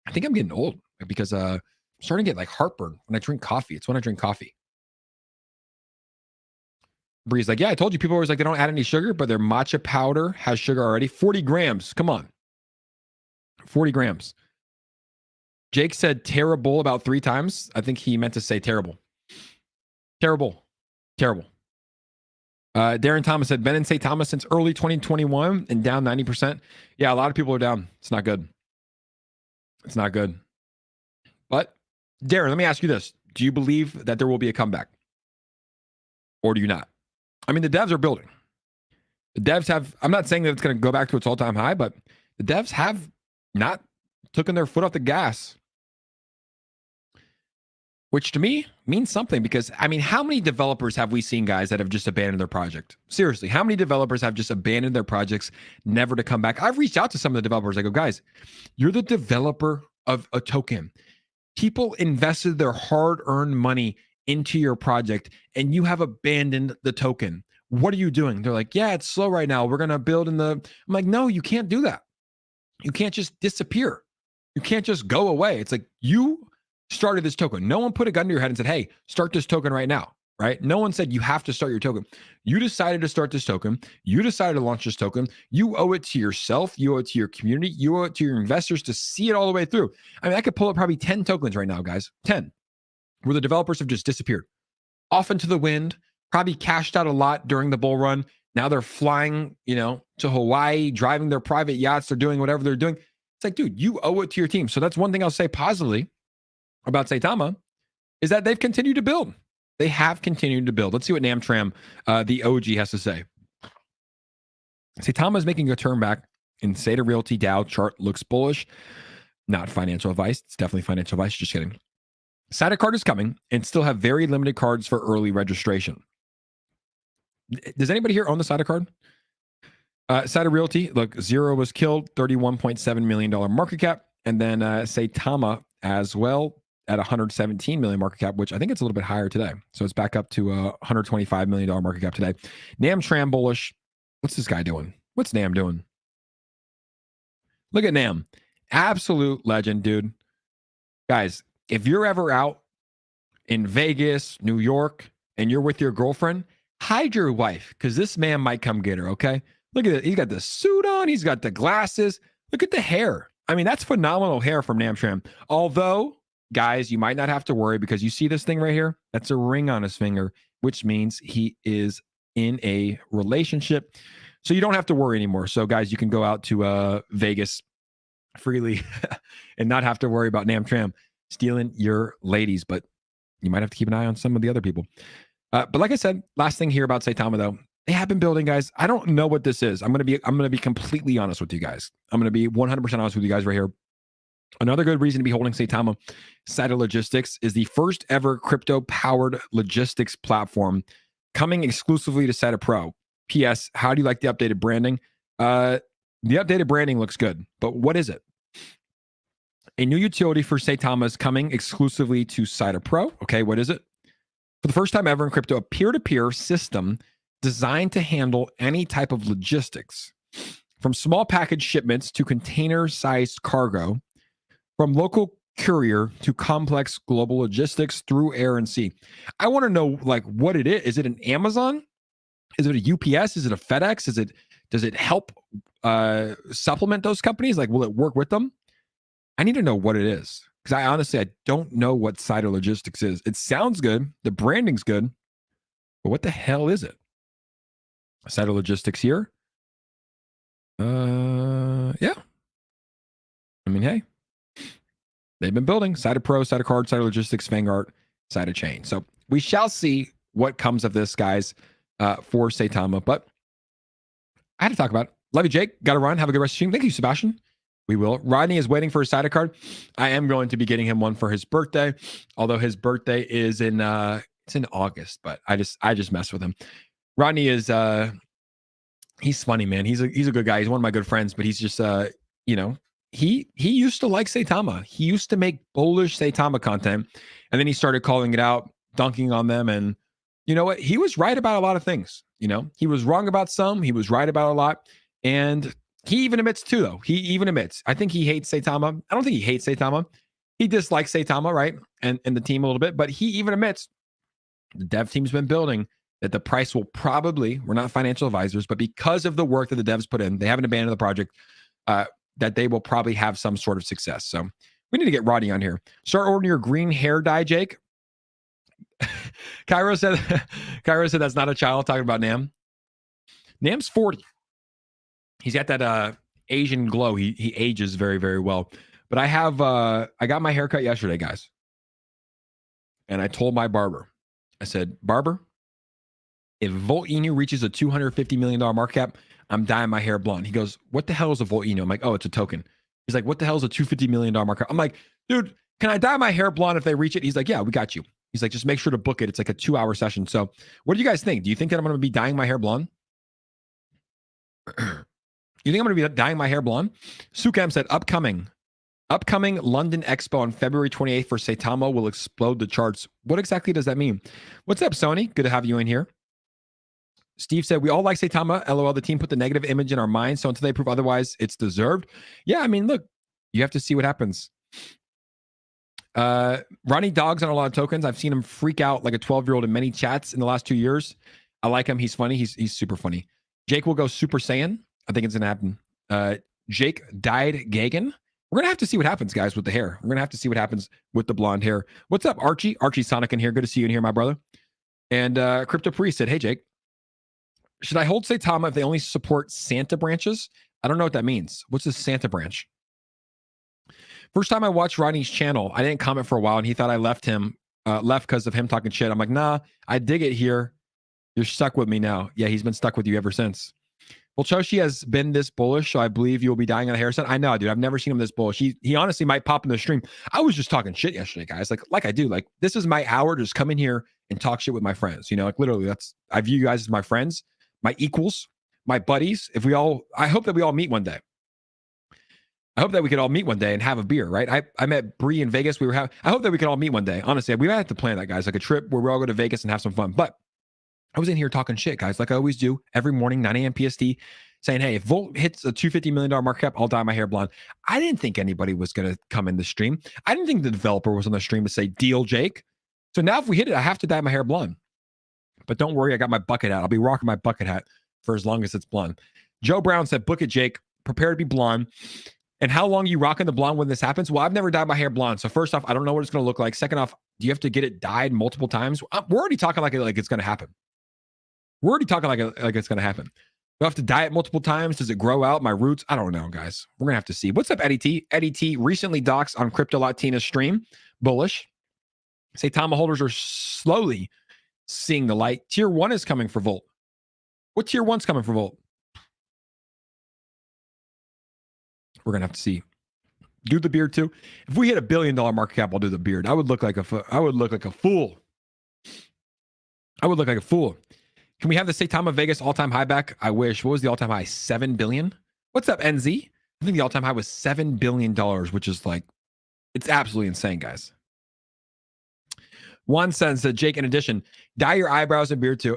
I think I'm getting old because I'm starting to get like heartburn when I drink coffee. It's when I drink coffee. Bree's like, yeah, I told you people always like they don't add any sugar, but their matcha powder has sugar already. 40 grams. Come on. 40 grams. Jake said terrible about 3 times. I think he meant to say terrible. Terrible. Terrible. Darren Thomas said, been in Saitama since early 2021 and down 90%. Yeah, a lot of people are down. It's not good. It's not good. But Darren, let me ask you this. Do you believe that there will be a comeback? Or do you not? I mean, the devs are building. The devs have, I'm not saying that it's going to go back to its all-time high, but the devs have not taken their foot off the gas. Which to me means something because, I mean, how many developers have we seen, guys, that have just abandoned their project? Seriously, how many developers have just abandoned their projects, never to come back? I've reached out to some of the developers. I go, guys, you're the developer of a token. People invested their hard-earned money into your project and you have abandoned the token. What are you doing? They're like, yeah, it's slow right now. We're going to build in the... I'm like, no, you can't do that. You can't just disappear. You can't just go away. It's like you started this token. No one put a gun to your head and said, hey, start this token right now, right? No one said you have to start your token. You decided to start this token. You decided to launch this token. You owe it to yourself. You owe it to your community. You owe it to your investors to see it all the way through. I mean, I could pull up probably 10 tokens right now, guys. 10, where the developers have just disappeared. Off into the wind, probably cashed out a lot during the bull run. Now they're flying, to Hawaii, driving their private yachts. They're doing whatever they're doing. It's like, dude, you owe it to your team. So that's one thing I'll say positively about Saitama is that they've continued to build. They have continued to build. Let's see what Namtram, the OG, has to say. Saitama is making a turn back in SaitaRealty Dow chart. Looks bullish. Not financial advice. It's definitely financial advice. Just kidding. Saita card is coming and still have very limited cards for early registration. Does anybody here own the Saita card? SaitaRealty, look, Zero was killed, $31.7 million market cap. And then Saitama as well at $117 million market cap, which I think it's a little bit higher today. So it's back up to $125 million market cap today. Namtram bullish. What's this guy doing? What's Nam doing? Look at Nam. Absolute legend, dude. Guys, if you're ever out in Vegas, New York, and you're with your girlfriend, hide your wife because this man might come get her, okay? Look at it. He's got the suit on. He's got the glasses. Look at the hair. I mean, that's phenomenal hair from Namtram. Although, guys, you might not have to worry because you see this thing right here? That's a ring on his finger, which means he is in a relationship. So you don't have to worry anymore. So, guys, you can go out to Vegas freely and not have to worry about Namtram stealing your ladies. But you might have to keep an eye on some of the other people. But like I said, last thing here about Saitama, though. They have been building, guys. I don't know what this is. I'm gonna be completely honest with you guys. I'm gonna be 100% honest with you guys right here. Another good reason to be holding Saitama SaitaLogistics is the first ever crypto powered logistics platform coming exclusively to Saita Pro. P.S. How do you like the updated branding? The updated branding looks good, but what is it? A new utility for Saitama is coming exclusively to Saita Pro. Okay, what is it? For the first time ever in crypto, a peer-to-peer system designed to handle any type of logistics, from small package shipments to container-sized cargo, from local courier to complex global logistics through air and sea. I want to know, like, what it is. Is it an Amazon? Is it a UPS? Is it a FedEx? Does it help supplement those companies? Like, will it work with them? I need to know what it is because I don't know what SaitaLogistics is. It sounds good. The branding's good, but what the hell is it? SaitaLogistics here. Yeah. I mean, hey, they've been building Saita Pro, Saita Card, SaitaLogistics, Vanguard, Saita Chain. So we shall see what comes of this, guys, for Saitama. But I had to talk about it. Love you, Jake. Got to run. Have a good rest of the stream. Thank you, Sebastian. We will. Rodney is waiting for a Saita card. I am going to be getting him one for his birthday, although his birthday is in it's in August. But I just mess with him. Rodney is He's funny, man. He's a good guy. He's one of my good friends, but he's just you know, he used to like Saitama. He used to make bullish Saitama content, and then he started calling it out, dunking on them, and you know what? He was right about a lot of things. You know, he was wrong about some, he was right about a lot, and he even admits too, though. He even admits. I think he hates Saitama. I don't think he hates Saitama. He dislikes Saitama, right? And the team a little bit, but he even admits the dev team's been building that the price will probably, we're not financial advisors, but because of the work that the devs put in, they haven't abandoned the project, that they will probably have some sort of success. So we need to get Rodney on here. Start ordering your green hair dye, Jake. Cairo said that's not a child, talking about Nam. Nam's 40. He's got that Asian glow. He ages very, very well. But I got my haircut yesterday, guys. And I told my barber, I said, barber, if Volt Inu reaches a $250 million market cap, I'm dyeing my hair blonde. He goes, what the hell is a Volt Inu? I'm like, oh, it's a token. He's like, what the hell is a $250 million market cap? I'm like, dude, can I dye my hair blonde if they reach it? He's like, yeah, we got you. He's like, just make sure to book it. It's like a 2-hour session. So what do you guys think? Do you think that I'm going to be dyeing my hair blonde? You think I'm going to be dyeing my hair blonde? Sukam said, upcoming London Expo on February 28th for Saitama will explode the charts. What exactly does that mean? What's up, Sony? Good to have you in here. Steve said, we all like Saitama. LOL, the team put the negative image in our minds, so until they prove otherwise, it's deserved. Yeah, I mean, look, you have to see what happens. Ronnie Dogg's on a lot of tokens. I've seen him freak out like a 12-year-old in many chats in the last 2 years. I like him. He's funny. He's super funny. Jake will go Super Saiyan. I think it's going to happen. Jake died Gagan. We're going to have to see what happens, guys, with the hair. We're going to have to see what happens with the blonde hair. What's up, Archie? Archie Sonic in here. Good to see you in here, my brother. And Crypto Priest said, hey, Jake, should I hold Saitama if they only support Santa branches? I don't know what that means. What's a Santa branch? First time I watched Rodney's channel, I didn't comment for a while, and he thought I left because of him talking shit. I'm like, nah, I dig it here. You're stuck with me now. Yeah, he's been stuck with you ever since. Well, Choshi has been this bullish, so I believe you will be dying on a haircut. I know, dude. I've never seen him this bullish. He honestly might pop in the stream. I was just talking shit yesterday, guys. Like I do. Like, this is my hour to just come in here and talk shit with my friends. You know, like literally, I view you guys as my friends, my equals, my buddies. I hope that we all meet one day. I hope that we could all meet one day and have a beer, right? I met Bree in Vegas. I hope that we could all meet one day. Honestly, we might have to plan that, guys. Like a trip where we all go to Vegas and have some fun. But I was in here talking shit, guys, like I always do every morning, 9 a.m. PST, saying, hey, if Volt hits a $250 million market cap, I'll dye my hair blonde. I didn't think anybody was going to come in the stream. I didn't think the developer was on the stream to say, deal, Jake. So now if we hit it, I have to dye my hair blonde. But don't worry, I got my bucket hat. I'll be rocking my bucket hat for as long as it's blonde. Joe Brown said, book it, Jake. Prepare to be blonde. And how long you rocking the blonde when this happens? Well, I've never dyed my hair blonde. So first off, I don't know what it's going to look like. Second off, do you have to get it dyed multiple times? We're already talking like it's going to happen. We're already talking like it's going to happen. Do I have to dye it multiple times? Does it grow out my roots? I don't know, guys. We're going to have to see. What's up, Eddie T? Eddie T recently doxed on Crypto Latina's stream. Bullish. Saitama holders are slowly seeing the light. Tier 1 is coming for Volt. What tier 1's coming for Volt? We're going to have to see. Do the beard too. If we hit $1 billion market cap, I'll do the beard. I would look like a fool. I would look like a fool. Can we have the Saitama Vegas all-time high back? I wish. What was the all-time high? 7 billion? What's up, NZ? I think the all-time high was $7 billion, which is like, it's absolutely insane, guys. One sentence said, Jake, in addition, dye your eyebrows and beard too.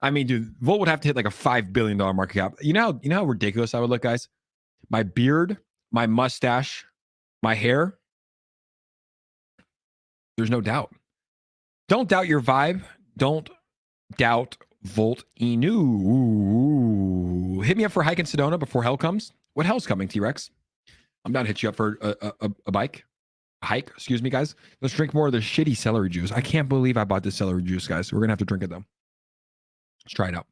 I mean, dude, Volt would have to hit like a $5 billion market cap. You know how ridiculous I would look, guys? My beard, my mustache, my hair. There's no doubt. Don't doubt your vibe. Don't doubt Volt Inu. Hit me up for hike in Sedona before hell comes. What hell's coming, T-Rex? I'm down to hit you up for a bike. A hike, excuse me, guys. Let's drink more of the shitty celery juice. I can't believe I bought this celery juice, guys. We're going to have to drink it, though. Let's try it out.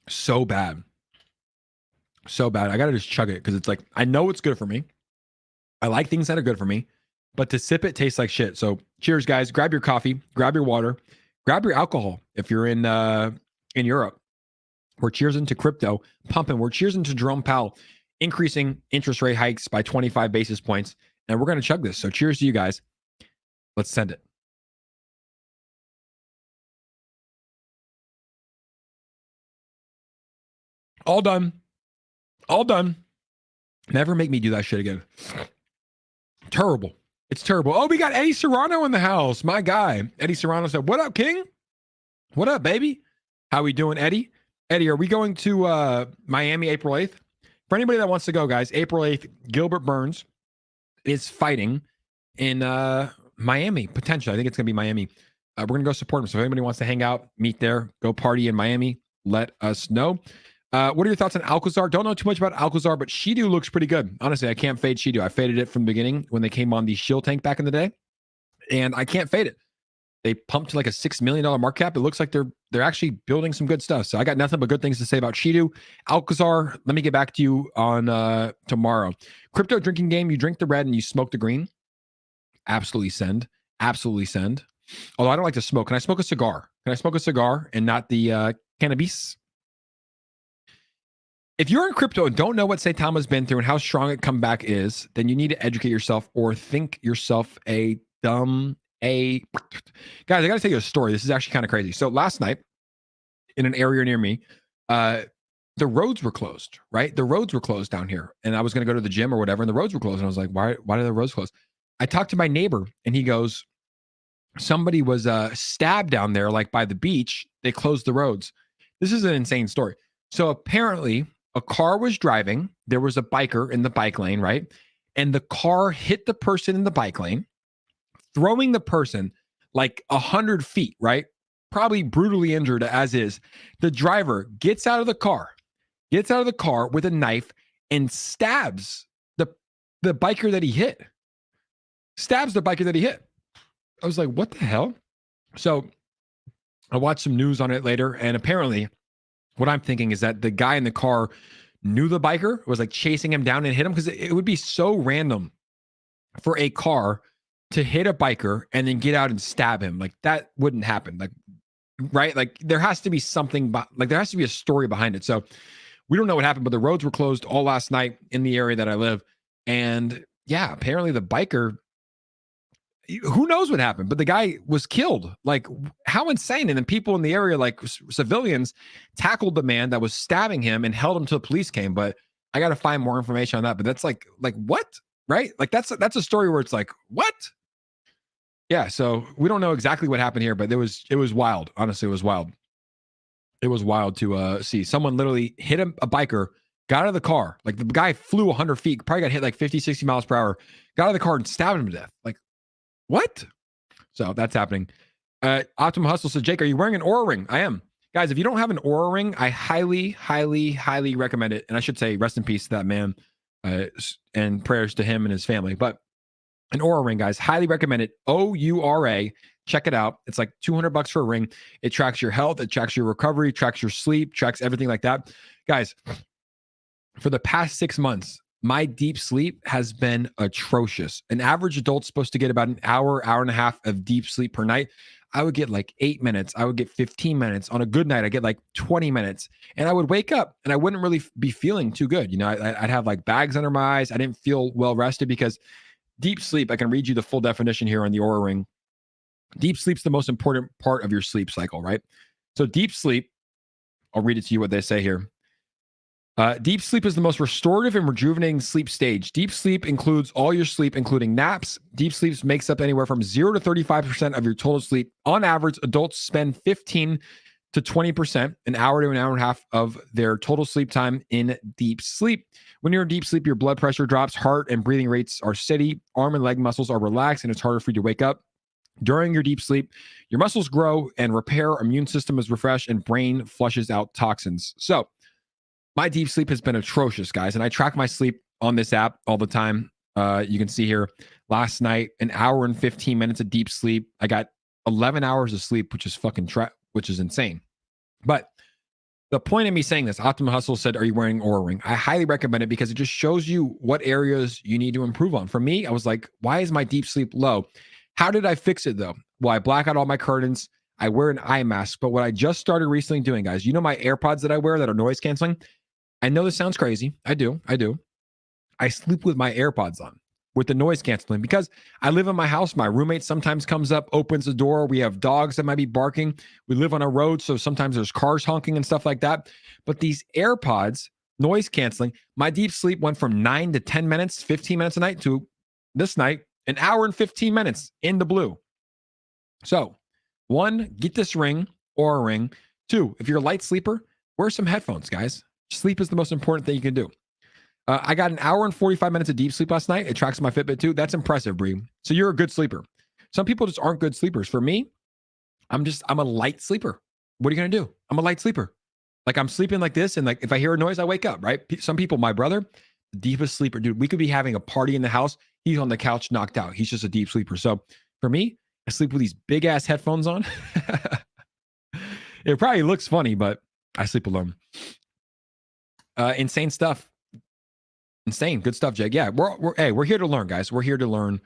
So bad. So bad. I got to just chug it because it's like, I know it's good for me. I like things that are good for me. But to sip it tastes like shit. So cheers, guys. Grab your coffee, grab your water, grab your alcohol. If you're in Europe, we're cheersing to crypto pumping. We're cheersing to Jerome Powell increasing interest rate hikes by 25 basis points. And we're going to chug this. So cheers to you guys. Let's send it. All done. All done. Never make me do that shit again. Terrible. It's terrible. Oh, we got Eddie Serrano in the house. My guy. Eddie Serrano said, "What up, King? What up, baby? How we doing, Eddie? Eddie, are we going to Miami April 8th? For anybody that wants to go, guys, April 8th, Gilbert Burns is fighting in Miami, potentially. I think it's going to be Miami. We're going to go support him. So if anybody wants to hang out, meet there, go party in Miami, let us know. What are your thoughts on Alcazar? Don't know too much about Alcazar, but Shido looks pretty good. Honestly, I can't fade Shido. I faded it from the beginning when they came on the Shield tank back in the day, and I can't fade it. They pumped like a $6 million market cap. It looks like they're actually building some good stuff. So I got nothing but good things to say about Shido. Alcazar, let me get back to you on tomorrow. Crypto drinking game, you drink the red and you smoke the green. Absolutely send. Absolutely send. Although I don't like to smoke. Can I smoke a cigar? Can I smoke a cigar and not the cannabis? If you're in crypto and don't know what Saitama's been through and how strong a comeback is, then you need to educate yourself or think yourself a dumb Guys, I got to tell you a story. This is actually kind of crazy. So last night in an area near me, the roads were closed, right? The roads were closed down here. And I was going to go to the gym or whatever, and the roads were closed. And I was like, why are the roads closed? I talked to my neighbor and he goes, somebody was stabbed down there, like by the beach. They closed the roads. This is an insane story. So apparently a car was driving. There was a biker in the bike lane, right? And the car hit the person in the bike lane, throwing the person like 100 feet, right? Probably brutally injured as is. The driver gets out of the car with a knife and stabs the biker that he hit. Stabs the biker that he hit. I was like, what the hell? So I watched some news on it later, and apparently what I'm thinking is that the guy in the car knew the biker, was like chasing him down and hit him, because it would be so random for a car to hit a biker and then get out and stab him. Like that wouldn't happen. Like, right? Like there has to be something, like there has to be a story behind it. So we don't know what happened, but the roads were closed all last night in the area that I live. And yeah, apparently the biker, who knows what happened, but the guy was killed. Like how insane. And then people in the area, like civilians, tackled the man that was stabbing him and held him till the police came. But I got to find more information on that. But that's like what? Right? Like that's a story where it's like, what? Yeah, so we don't know exactly what happened here, but it was wild. Honestly, it was wild. It was wild to see. Someone literally hit a biker, got out of the car. Like the guy flew 100 feet, probably got hit like 50, 60 miles per hour, got out of the car and stabbed him to death. Like, what? So that's happening. Optimum Hustle said, Jake, are you wearing an Aura ring? I am. Guys, if you don't have an Aura ring, I highly, highly, highly recommend it. And I should say rest in peace to that man and prayers to him and his family. But an Aura ring, guys, highly recommend it. OURA. Check it out. It's like $200 for a ring. It tracks your health. It tracks your recovery, tracks your sleep, tracks everything like that. Guys, for the past 6 months, my deep sleep has been atrocious. An average adult's supposed to get about an hour, hour and a half of deep sleep per night. I would get like 8 minutes. I would get 15 minutes. On a good night, I get like 20 minutes. And I would wake up and I wouldn't really be feeling too good. You know, I'd have like bags under my eyes. I didn't feel well rested because deep sleep, I can read you the full definition here on the Aura ring. Deep sleep's the most important part of your sleep cycle, right? So deep sleep, I'll read it to you what they say here. Deep sleep is the most restorative and rejuvenating sleep stage. Deep sleep includes all your sleep, including naps. Deep sleep makes up anywhere from 0 to 35% of your total sleep. On average, adults spend 15 to 20%, an hour to an hour and a half of their total sleep time in deep sleep. When you're in deep sleep, your blood pressure drops, heart and breathing rates are steady, arm and leg muscles are relaxed, and it's harder for you to wake up. During your deep sleep, your muscles grow and repair, immune system is refreshed, and brain flushes out toxins. So my deep sleep has been atrocious, guys, and I track my sleep on this app all the time. You can see here, last night, an hour and 15 minutes of deep sleep. I got 11 hours of sleep, which is which is insane. But the point of me saying this, Optimum Hustle said, are you wearing Aura ring? I highly recommend it because it just shows you what areas you need to improve on. For me, I was like, why is my deep sleep low? How did I fix it though? Well, I black out all my curtains. I wear an eye mask. But what I just started recently doing, guys, you know my AirPods that I wear that are noise canceling? I know this sounds crazy. I do. I sleep with my AirPods on. with the noise canceling, because I live in my house. My roommate sometimes comes up, opens the door. We have dogs that might be barking. We live on a road, so sometimes there's cars honking and stuff like that. But these AirPods, noise canceling, my deep sleep went from 9 to 10 minutes, 15 minutes a night to this night, an hour and 15 minutes in the blue. So, one, get this ring or a ring. Two, if you're a light sleeper, wear some headphones, guys. Sleep is the most important thing you can do. I got an hour and 45 minutes of deep sleep last night. It tracks my Fitbit too. That's impressive, Bree. So you're a good sleeper. Some people just aren't good sleepers. For me, I'm a light sleeper. What are you going to do? I'm a light sleeper. Like I'm sleeping like this. And like, if I hear a noise, I wake up, right? Some people, my brother, the deepest sleeper, dude, we could be having a party in the house. He's on the couch, knocked out. He's just a deep sleeper. So for me, I sleep with these big ass headphones on. It probably looks funny, but I sleep alone. Insane stuff. Insane. Good stuff, Jake. Yeah, we're here to learn, guys. We're here to learn.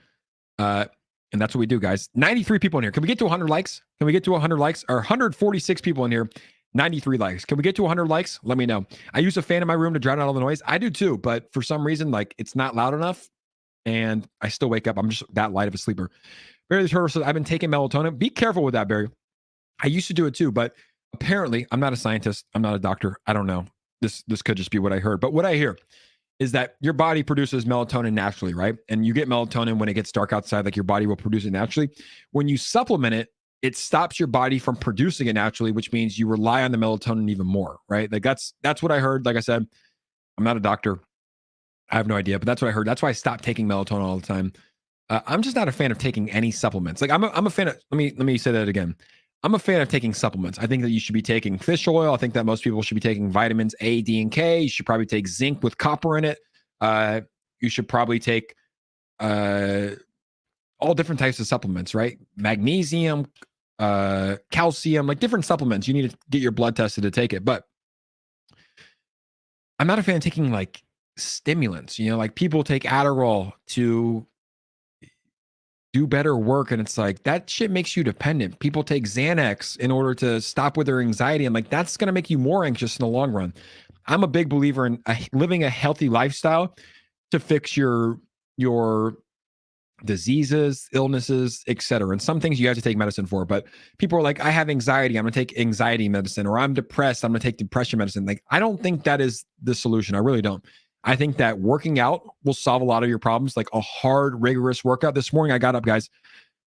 And that's what we do, guys. 93 people in here. Can we get to 100 likes? Can we get to 100 likes? Or 146 people in here. 93 likes. Can we get to 100 likes? Let me know. I use a fan in my room to drown out all the noise. I do too, but for some reason, like it's not loud enough and I still wake up. I'm just that light of a sleeper. Barry the Turtle says, I've been taking melatonin. Be careful with that, Barry. I used to do it too, but apparently I'm not a scientist. I'm not a doctor. I don't know. This could just be what I heard. But what I hear is that your body produces melatonin naturally, right? And you get melatonin when it gets dark outside, like your body will produce it naturally. When you supplement it, it stops your body from producing it naturally, which means you rely on the melatonin even more, right? Like that's what I heard. Like I said, I'm not a doctor. I have no idea, but that's what I heard. That's why I stopped taking melatonin all the time. I'm just not a fan of taking any supplements. Like I'm a fan of, let me say that again. I'm a fan of taking supplements. I think that you should be taking fish oil. I think that most people should be taking vitamins A, D, and K. You should probably take zinc with copper in it. You should probably take all different types of supplements, right? Magnesium, calcium, like different supplements. You need to get your blood tested to take it. But I'm not a fan of taking like stimulants. Like people take Adderall to do better work, and it's like that shit makes you dependent. People take Xanax in order to stop with their anxiety, and like that's going to make you more anxious in the long run. I'm a big believer in living a healthy lifestyle to fix your diseases, illnesses, etc. And some things you have to take medicine for, but people are like, I have anxiety, I'm going to take anxiety medicine, or I'm depressed, I'm going to take depression medicine. Like, I don't think that is the solution. I really don't. I think that working out will solve a lot of your problems, like a hard, rigorous workout. This morning, I got up, guys,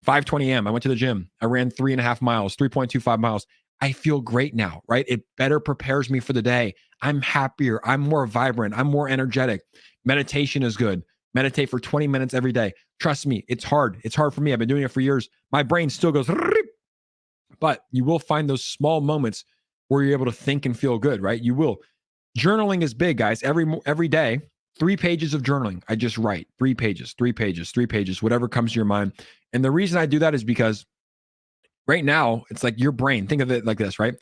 5:20 a.m. I went to the gym. I ran 3.5 miles, 3.25 miles. I feel great now, right? It better prepares me for the day. I'm happier. I'm more vibrant. I'm more energetic. Meditation is good. Meditate for 20 minutes every day. Trust me, it's hard. It's hard for me. I've been doing it for years. My brain still goes, but you will find those small moments where you're able to think and feel good, right? You will. Journaling is big, guys. Every day, 3 pages of journaling. I just write 3 pages, 3 pages, 3 pages, whatever comes to your mind. And the reason I do that is because right now, it's like your brain, think of it like this, right?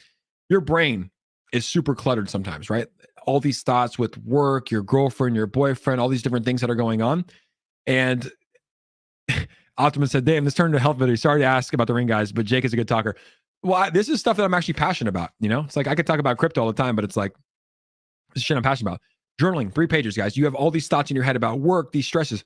Your brain is super cluttered sometimes, right? All these thoughts with work, your girlfriend, your boyfriend, all these different things that are going on. And Optimus said, damn, this turned to a health video. Sorry to ask about the ring, guys, but Jake is a good talker. Well, this is stuff that I'm actually passionate about. It's like I could talk about crypto all the time, but it's like, this shit I'm passionate about. Journaling, 3 pages, guys. You have all these thoughts in your head about work, these stresses.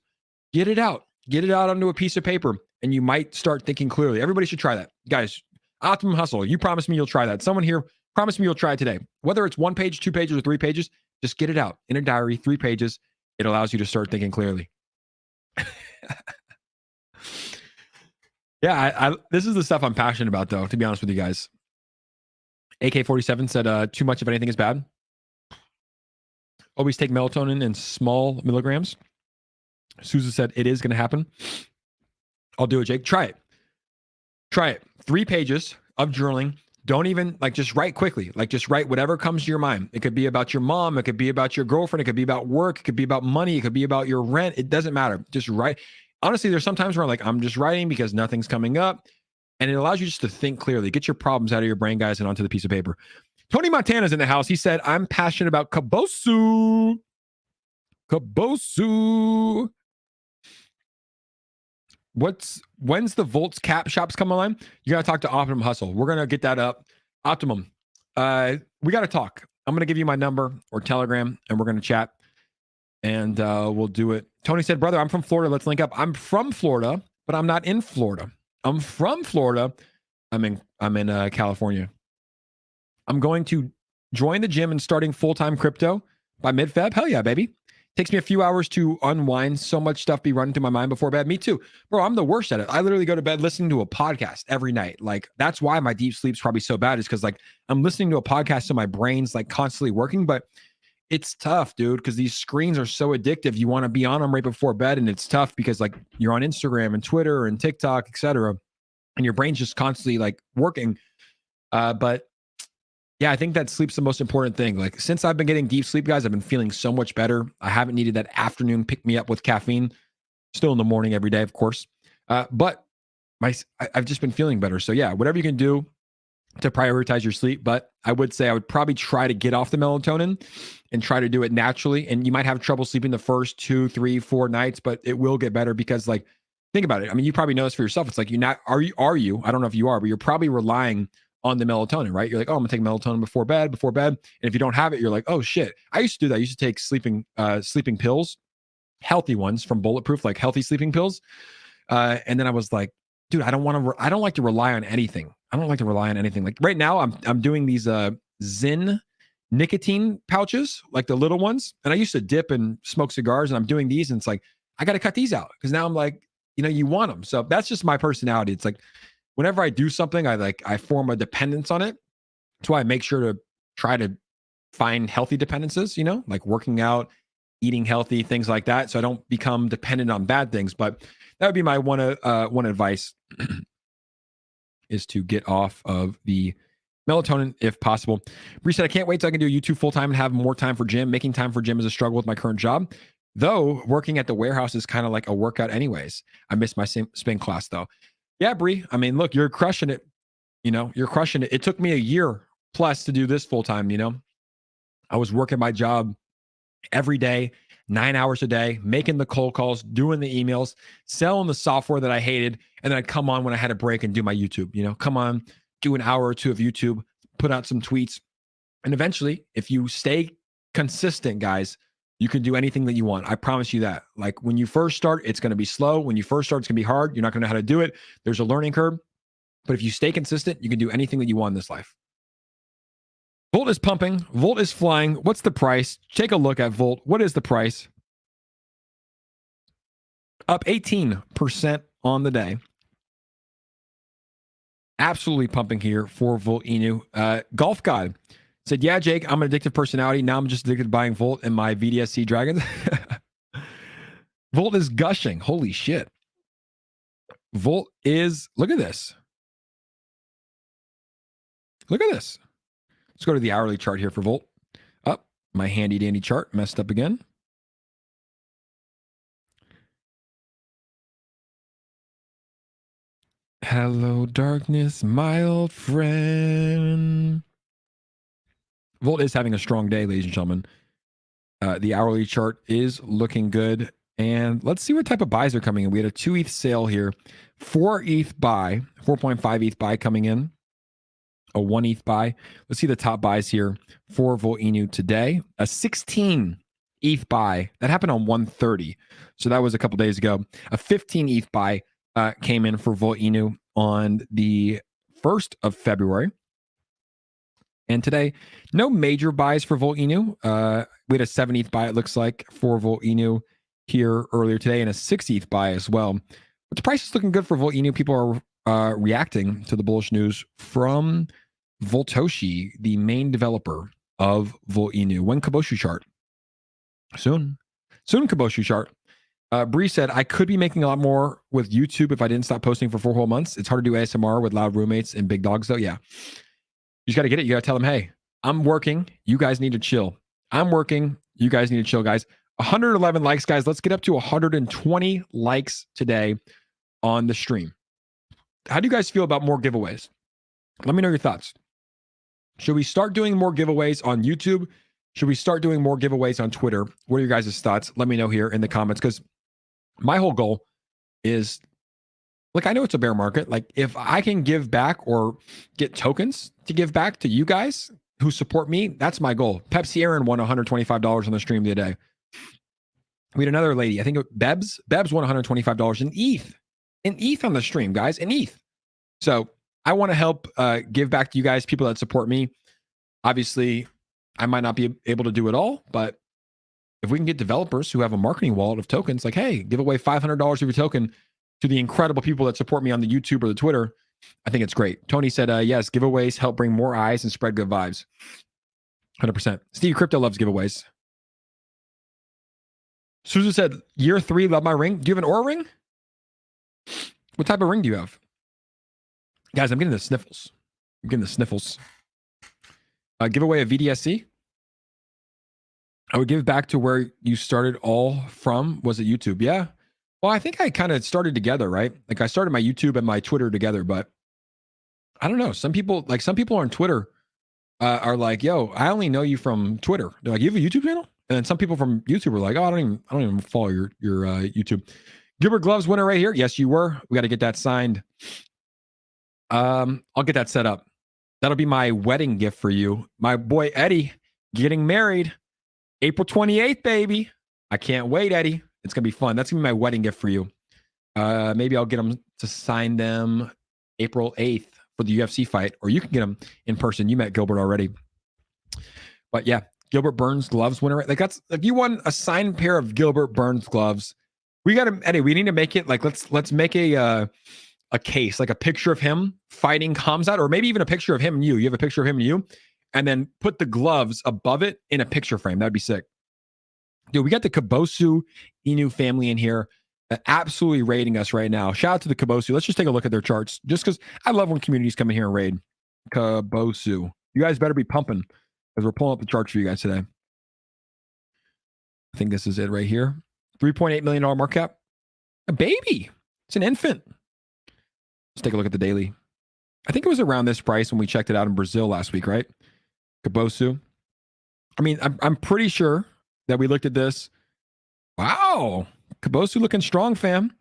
Get it out. Get it out onto a piece of paper, and you might start thinking clearly. Everybody should try that. Guys, Optimum Hustle, you promised me you'll try that. Someone here promised me you'll try it today. Whether it's 1 page, 2 pages, or 3 pages, just get it out in a diary, 3 pages. It allows you to start thinking clearly. Yeah, this is the stuff I'm passionate about, though, to be honest with you guys. AK-47 said, too much of anything is bad. Always take melatonin in small milligrams. Susan said, it is going to happen. I'll do it, Jake. Try it. Try it. 3 pages of journaling. Don't even, just write quickly. Just write whatever comes to your mind. It could be about your mom. It could be about your girlfriend. It could be about work. It could be about money. It could be about your rent. It doesn't matter. Just write. Honestly, there's sometimes where I'm just writing because nothing's coming up. And it allows you just to think clearly. Get your problems out of your brain, guys, and onto the piece of paper. Tony Montana's in the house. He said, I'm passionate about Kabosu. Kabosu. When's the Volts cap shops come online? You got to talk to Optimum Hustle. We're going to get that up. Optimum. We got to talk. I'm going to give you my number or Telegram, and we're going to chat, and we'll do it Tony said, brother, I'm from Florida. Let's link up. I'm from Florida, but I'm not in Florida. I'm from Florida. I'm in California. I'm going to join the gym and starting full-time crypto by mid-Feb. Hell yeah, baby. Takes me a few hours to unwind. So much stuff be running through my mind before bed. Me too. Bro, I'm the worst at it. I literally go to bed listening to a podcast every night. Like, that's why my deep sleep's probably so bad, is because like I'm listening to a podcast so my brain's like constantly working. But it's tough, dude, because these screens are so addictive. You want to be on them right before bed, and it's tough because like you're on Instagram and Twitter and TikTok, etc., and your brain's just constantly like working. But yeah, I think that sleep's the most important thing. Like, since I've been getting deep sleep, guys, I've been feeling so much better. I haven't needed that afternoon pick me up with caffeine. Still in the morning every day, of course. But I've just been feeling better. So yeah, whatever you can do to prioritize your sleep. But I would say I would probably try to get off the melatonin and try to do it naturally. And you might have trouble sleeping the first 2, 3, 4 nights, but it will get better because, like, think about it. I mean, you probably know this for yourself. It's like are you, I don't know if you are, but you're probably relying on the melatonin, right? You're like, oh, I'm gonna take melatonin before bed. And if you don't have it, you're like, oh shit. I used to do that. I used to take sleeping pills, healthy ones from Bulletproof, like healthy sleeping pills. And then I was like, dude, I don't like to rely on anything. I don't like to rely on anything. Like right now, I'm doing these Zyn nicotine pouches, like the little ones. And I used to dip and smoke cigars, and I'm doing these, and it's like, I got to cut these out because now I'm like, you want them. So that's just my personality. It's like, whenever I do something, I form a dependence on it. That's why I make sure to try to find healthy dependencies, like working out, eating healthy, things like that. So I don't become dependent on bad things. But that would be my one advice is to get off of the melatonin if possible. Bree said, I can't wait till I can do YouTube full time and have more time for gym. Making time for gym is a struggle with my current job. Though working at the warehouse is kind of like a workout anyways. I miss my spin class though. Yeah, Bree. I mean, look, you're crushing it. You're crushing it. It took me a year plus to do this full time. I was working my job every day, 9 hours a day, making the cold calls, doing the emails, selling the software that I hated. And then I'd come on when I had a break and do my YouTube, come on, do an hour or two of YouTube, put out some tweets. And eventually, if you stay consistent, guys, you can do anything that you want. I promise you that. Like when you first start, it's going to be slow. When you first start, it's going to be hard. You're not going to know how to do it. There's a learning curve. But if you stay consistent, you can do anything that you want in this life. Volt is pumping. Volt is flying. What's the price? Take a look at Volt. What is the price? Up 18% on the day. Absolutely pumping here for Volt Inu. Golf God said, yeah, Jake, I'm an addictive personality. Now I'm just addicted to buying Volt and my VDSC Dragons. Volt is gushing. Holy shit. Volt is, look at this. Look at this. Let's go to the hourly chart here for Volt. My handy dandy chart messed up again. Hello, darkness, my old friend. Volt is having a strong day, ladies and gentlemen. The hourly chart is looking good. And let's see what type of buys are coming in. We had a 2 ETH sale here. 4 ETH buy, 4.5 ETH buy coming in. A 1 ETH buy. Let's see the top buys here for Volt Inu today. A 16 ETH buy. That happened on 1:30. So that was a couple days ago. A 15 ETH buy came in for Volt Inu on the 1st of February. And today, no major buys for Volt Inu. We had a 7 ETH buy, it looks like, for Volt Inu here earlier today, and a 6 ETH buy as well. But the price is looking good for Volt Inu. People are reacting to the bullish news from Voltoshi, the main developer of Volt Inu. When Kaboshu chart? Soon Kaboshu chart. Bree said, I could be making a lot more with YouTube if I didn't stop posting for 4 whole months. It's hard to do ASMR with loud roommates and big dogs, though. Yeah. You just got to get it. You got to tell them, hey, I'm working. You guys need to chill. I'm working. You guys need to chill, guys. 111 likes, guys. Let's get up to 120 likes today on the stream. How do you guys feel about more giveaways? Let me know your thoughts. Should we start doing more giveaways on YouTube? Should we start doing more giveaways on Twitter? What are your guys' thoughts? Let me know here in the comments, because my whole goal is, like, I know it's a bear market. Like, if I can give back or get tokens to give back to you guys who support me, that's my goal. Pepsi Aaron won $125 on the stream the other day. We had another lady, I think Bebs won $125 in ETH on the stream, guys, in ETH. So I want to help give back to you guys, people that support me. Obviously, I might not be able to do it all, but if we can get developers who have a marketing wallet of tokens, like, hey, give away $500 of your token to the incredible people that support me on the YouTube or the Twitter, I think it's great. Tony said, yes, giveaways help bring more eyes and spread good vibes. 100%. Steve Crypto loves giveaways. Susan said, year 3, love my ring. Do you have an Aura ring? What type of ring do you have? Guys, I'm getting the sniffles. Give away a VDSC. I would give back to where you started all from. Was it YouTube? Yeah. Well, I think I kind of started together, right? Like I started my YouTube and my Twitter together, but I don't know. Some people on Twitter are like, yo, I only know you from Twitter. They're like, you have a YouTube channel? And then some people from YouTube are like, oh, I don't even follow your YouTube. Gilbert Gloves winner right here. Yes, you were. We got to get that signed. I'll get that set up. That'll be my wedding gift for you. My boy Eddie getting married April 28th, baby. I can't wait, Eddie. It's going to be fun. That's going to be my wedding gift for you. Maybe I'll get them to sign them April 8th for the UFC fight, or you can get them in person. You met Gilbert already. But yeah, Gilbert Burns gloves winner. Like that's, if you want a signed pair of Gilbert Burns gloves, we got to, Eddie, we need to make it like, let's make a case, like a picture of him fighting Khamzat, or maybe even a picture of him and you. You have a picture of him and you, and then put the gloves above it in a picture frame. That'd be sick. Dude, we got the Kabosu Inu family in here absolutely raiding us right now. Shout out to the Kabosu. Let's just take a look at their charts, just because I love when communities come in here and raid. Kabosu. You guys better be pumping as we're pulling up the charts for you guys today. I think this is it right here. $3.8 million market cap. A baby. It's an infant. Let's take a look at the daily. I think it was around this price when we checked it out in Brazil last week, right? Kabosu. I mean, I'm pretty sure that we looked at this. Wow. Kabosu looking strong, fam.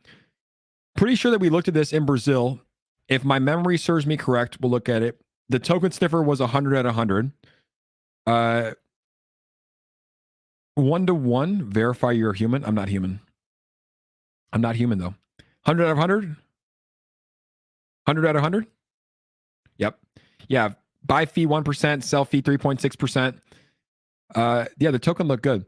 Pretty sure that we looked at this in Brazil. If my memory serves me correct, we'll look at it. The token sniffer was 100 at 100. 1-to-1, verify you're human. I'm not human. I'm not human, though. 100 out of 100? 100 out of 100? Yep. Yeah. Buy fee 1%, sell fee 3.6%. Yeah, the token looked good.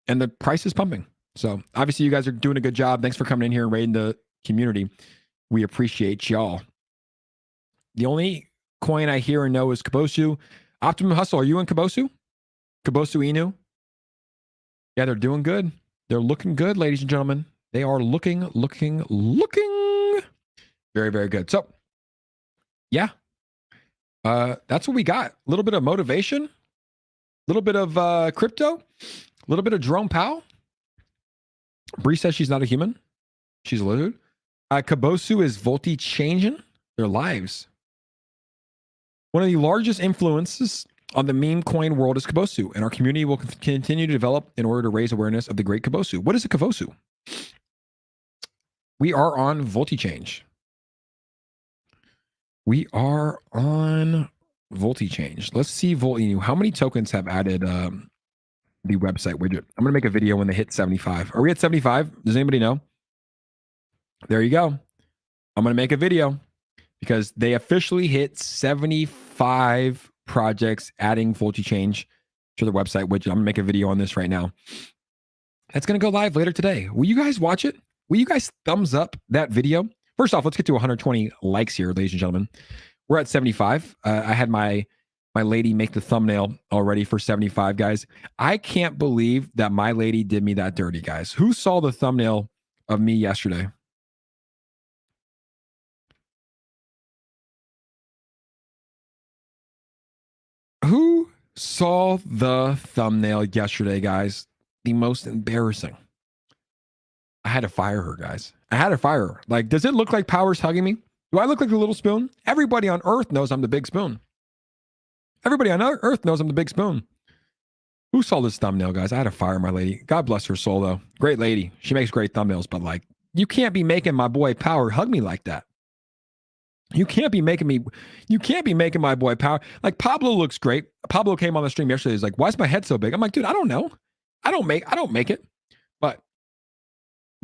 And the price is pumping. So obviously you guys are doing a good job. Thanks for coming in here and raiding the community. We appreciate y'all. The only coin I hear and know is Kabosu. Optimum Hustle, are you in Kabosu? Kabosu Inu? Yeah, they're doing good. They're looking good, ladies and gentlemen. They are looking very, very good. So, yeah. That's what we got. A little bit of motivation. A little bit of crypto. A little bit of Jerome Powell. Bree says she's not a human. She's a lizard. Kabosu is Volti changing their lives. One of the largest influences on the meme coin world is Kabosu, and our community will continue to develop in order to raise awareness of the great Kabosu. What is a Kabosu? We are on Volti Change. We are on Volti Change. Let's see Volti. How many tokens have added the website widget? I'm going to make a video when they hit 75. Are we at 75? Does anybody know? There you go. I'm going to make a video because they officially hit 75 projects adding Volti Change to the website widget. I'm going to make a video on this right now. That's going to go live later today. Will you guys watch it? Will you guys thumbs up that video? First off, let's get to 120 likes here, ladies and gentlemen. We're at 75. I had my lady make the thumbnail already for 75, guys. I can't believe that my lady did me that dirty, guys. Who saw the thumbnail of me yesterday? Who saw the thumbnail yesterday, guys? The most embarrassing. I had to fire her, guys. I had to fire her. Like, does it look like Power's hugging me? Do I look like the little spoon? Everybody on Earth knows I'm the big spoon. Everybody on Earth knows I'm the big spoon. Who saw this thumbnail, guys? I had to fire my lady. God bless her soul, though. Great lady. She makes great thumbnails, but like, you can't be making my boy Power hug me like that. You can't be making my boy Power. Like, Pablo looks great. Pablo came on the stream yesterday. He's like, why is my head so big? I'm like, dude, I don't know. I don't make it. But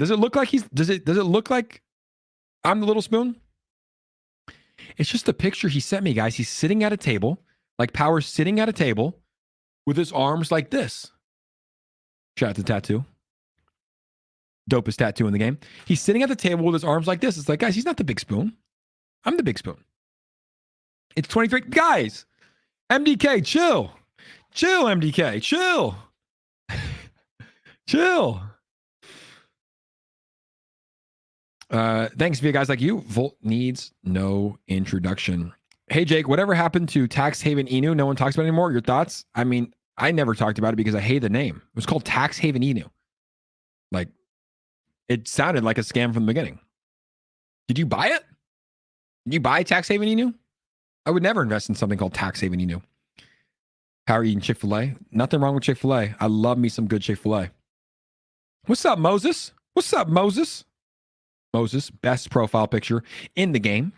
Does it look like does it look like I'm the little spoon? It's just a picture he sent me, guys. He's sitting at a table, like Power's sitting at a table with his arms like this. Shout out to Tattoo. Dopest tattoo in the game. He's sitting at the table with his arms like this. It's like, guys, he's not the big spoon. I'm the big spoon. It's 23. Guys, MDK, chill. Chill, MDK, chill. Chill. Thanks via guys like you. Volt needs no introduction. Hey, Jake, whatever happened to Tax Haven Inu? No one talks about it anymore. Your thoughts? I mean, I never talked about it because I hate the name. It was called Tax Haven Inu. Like, it sounded like a scam from the beginning. Did you buy it? Did you buy Tax Haven Inu? I would never invest in something called Tax Haven Inu. How are you eating Chick-fil-A? Nothing wrong with Chick-fil-A. I love me some good Chick-fil-A. What's up, Moses? What's up, Moses? Moses, best profile picture in the game.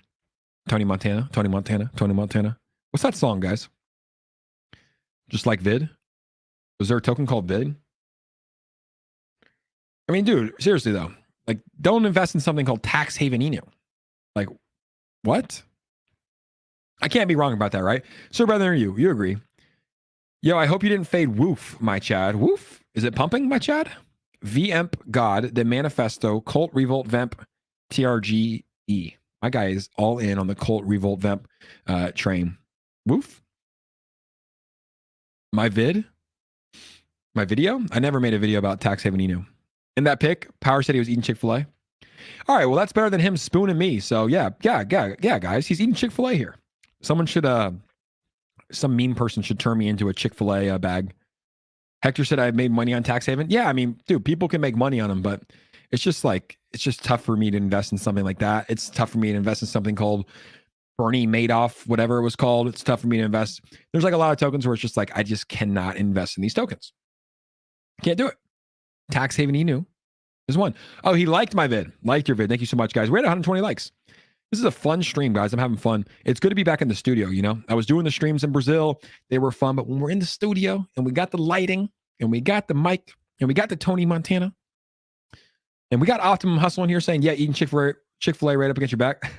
Tony Montana, Tony Montana, Tony Montana. What's that song, guys? Just like Vid? Was there a token called Vid? I mean, dude, seriously though, like, don't invest in something called Tax Haven Inu. Like, what? I can't be wrong about that, right? So, brother, you agree? Yo, I hope you didn't fade woof, my Chad. Woof? Is it pumping, my Chad? VMP God, the Manifesto, Cult Revolt Vemp, TRGE. My guy is all in on the Cult Revolt Vemp train. Woof? My video? I never made a video about Tax Haven Inu. In that pic, Power said he was eating Chick-fil-A. All right, well, that's better than him spooning me. So yeah, guys, he's eating Chick-fil-A here. Someone should, some mean person should turn me into a Chick-fil-A bag. Hector said I made money on Tax Haven. Yeah, I mean, dude, people can make money on them, but it's just tough for me to invest in something like that. It's tough for me to invest in something called Bernie Madoff, whatever it was called. It's tough for me to invest. There's like a lot of tokens where it's just like, I just cannot invest in these tokens. Can't do it. Tax Haven Inu is one. Oh, he liked my vid. Liked your vid. Thank you so much, guys. We're at 120 likes. This is a fun stream, guys. I'm having fun. It's good to be back in the studio, you know? I was doing the streams in Brazil. They were fun, but when we're in the studio and we got the lighting and we got the mic and we got the Tony Montana and we got Optimum Hustle in here saying, yeah, eating Chick-fil-A right up against your back.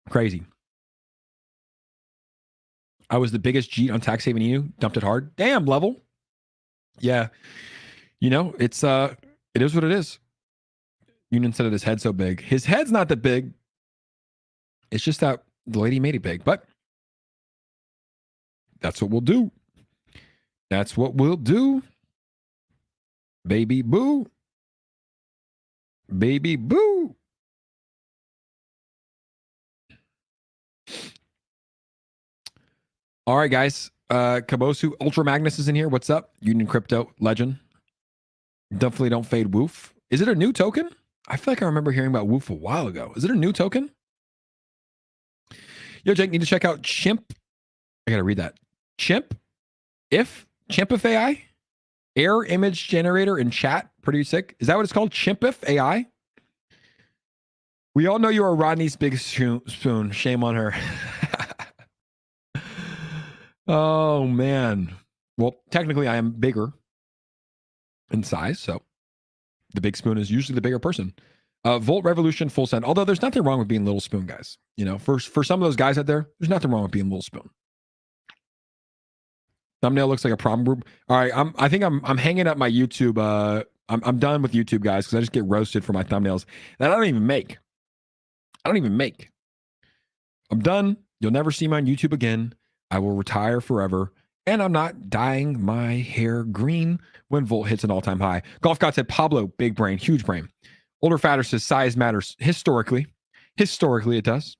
Crazy. I was the biggest Jeet on Tax Haven Inu. Dumped it hard. Damn, level. Yeah. You know, it is what it is. Union said his head's so big. His head's not that big. It's just that the lady made it big. But that's what we'll do. That's what we'll do. Baby boo. Baby boo. All right, guys. Kabosu Ultra Magnus is in here. What's up? Union Crypto Legend. Definitely don't fade Woof. Is it a new token? I feel like I remember hearing about Woof a while ago. Is it a new token? Yo, Jake, need to check out Chimp. I got to read that. Chimp if AI? Air image generator in chat. Pretty sick. Is that what it's called? Chimp if AI? We all know you are Rodney's big spoon. Shame on her. Oh, man. Well, technically, I am bigger in size, so the big spoon is usually the bigger person. Volt Revolution full send. Although there's nothing wrong with being little spoon, guys. You know, for some of those guys out there, there's nothing wrong with being little spoon. Thumbnail looks like a problem group. All right, I think I'm hanging up my YouTube. I'm done with YouTube, guys, because I just get roasted for my thumbnails that I don't even make. I'm done. You'll never see me on YouTube again. I will retire forever. And I'm not dyeing my hair green when Volt hits an all-time high. Golf God said, Pablo, big brain, huge brain. Older Fatter says, size matters historically. Historically, it does.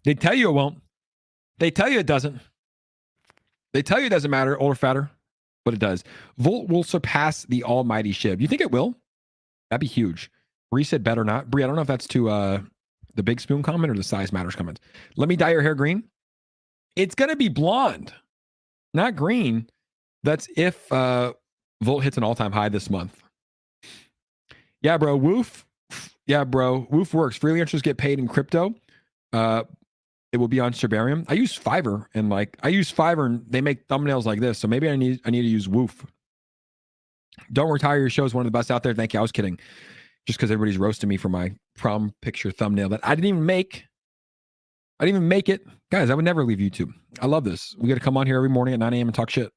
They tell you it won't. They tell you it doesn't. They tell you it doesn't matter, Older Fatter, but it does. Volt will surpass the almighty Shib. You think it will? That'd be huge. Bree said, better not. Bree, I don't know if that's to the big spoon comment or the size matters comment. Let me dye your hair green. It's going to be blonde, not green. That's if Volt hits an all-time high this month. Yeah, bro. Woof. Yeah, bro. Woof works. Freelancers get paid in crypto. It will be on Shibarium. I use Fiverr and they make thumbnails like this. So maybe I need to use Woof. Don't retire. Your show is one of the best out there. Thank you. I was kidding. Just because everybody's roasting me for my prom picture thumbnail that I didn't even make. I didn't even make it. Guys, I would never leave YouTube. I love this. We got to come on here every morning at 9 a.m. and talk shit.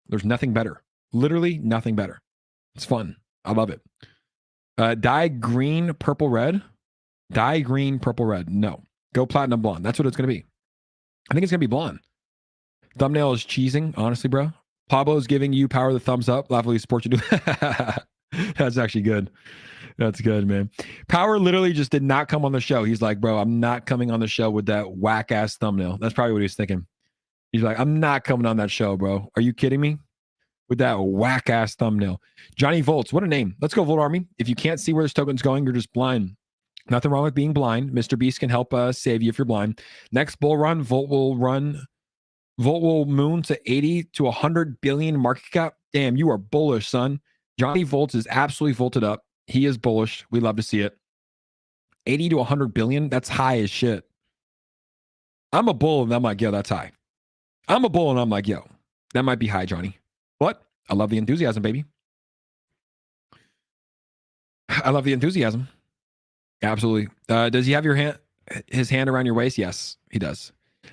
There's nothing better. Literally nothing better. It's fun. I love it. Dye green, purple, red. Dye green, purple, red. No. Go platinum blonde. That's what it's going to be. I think it's going to be blonde. Thumbnail is cheesing, honestly, bro. Pablo's giving you power the thumbs up. Laughably support you. That's actually good. That's good, man. Power literally just did not come on the show. He's like, bro, I'm not coming on the show with that whack ass thumbnail. That's probably what he's thinking. He's like, I'm not coming on that show, bro. Are you kidding me? With that whack ass thumbnail. Johnny Volts, what a name. Let's go, Volt Army. If you can't see where this token's going, you're just blind. Nothing wrong with being blind. Mr. Beast can help save you if you're blind. Next bull run, Volt will moon to 80 to 100 billion market cap. Damn, you are bullish, son. Johnny Volts is absolutely volted up. He is bullish. We love to see it. 80 to 100 billion. That's high as shit. I'm a bull and I'm like, yo, that's high. I'm a bull and I'm like, yo, that might be high, Johnny. But I love the enthusiasm, baby. I love the enthusiasm. Absolutely. Does he have his hand around your waist? Yes, he does.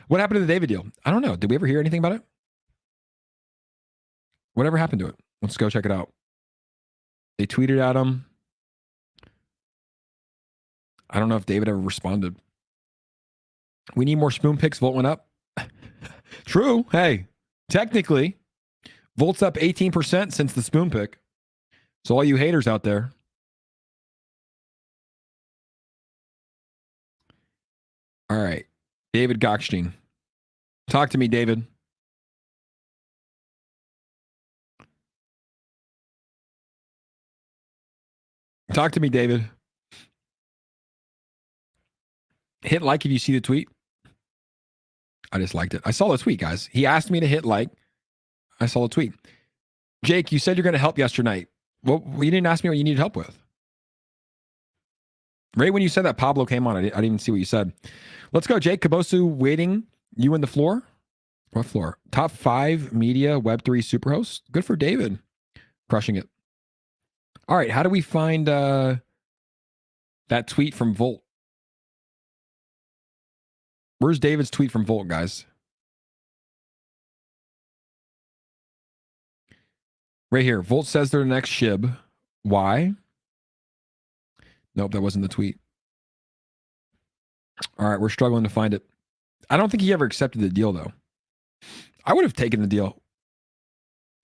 What happened to the David deal? I don't know. Did we ever hear anything about it? Whatever happened to it? Let's go check it out. They tweeted at him. I don't know if David ever responded. We need more spoon picks. Volt went up. True. Hey, technically, Volt's up 18% since the spoon pick. So all you haters out there. All right. David Gockstein. Talk to me, David. Talk to me, David. Hit like if you see the tweet. I just liked it. I saw the tweet, guys. He asked me to hit like. I saw the tweet. Jake, you said you're going to help yesterday night. Well, you didn't ask me what you needed help with. Right when you said that Pablo came on, I didn't even see what you said. Let's go, Jake. Kabosu waiting. You in the floor? What floor? Top 5 media Web3 superhosts. Good for David. Crushing it. All right. How do we find that tweet from Volt? Where's David's tweet from Volt, guys? Right here. Volt says they're the next SHIB. Why? Nope, that wasn't the tweet. All right, we're struggling to find it. I don't think he ever accepted the deal, though. I would have taken the deal.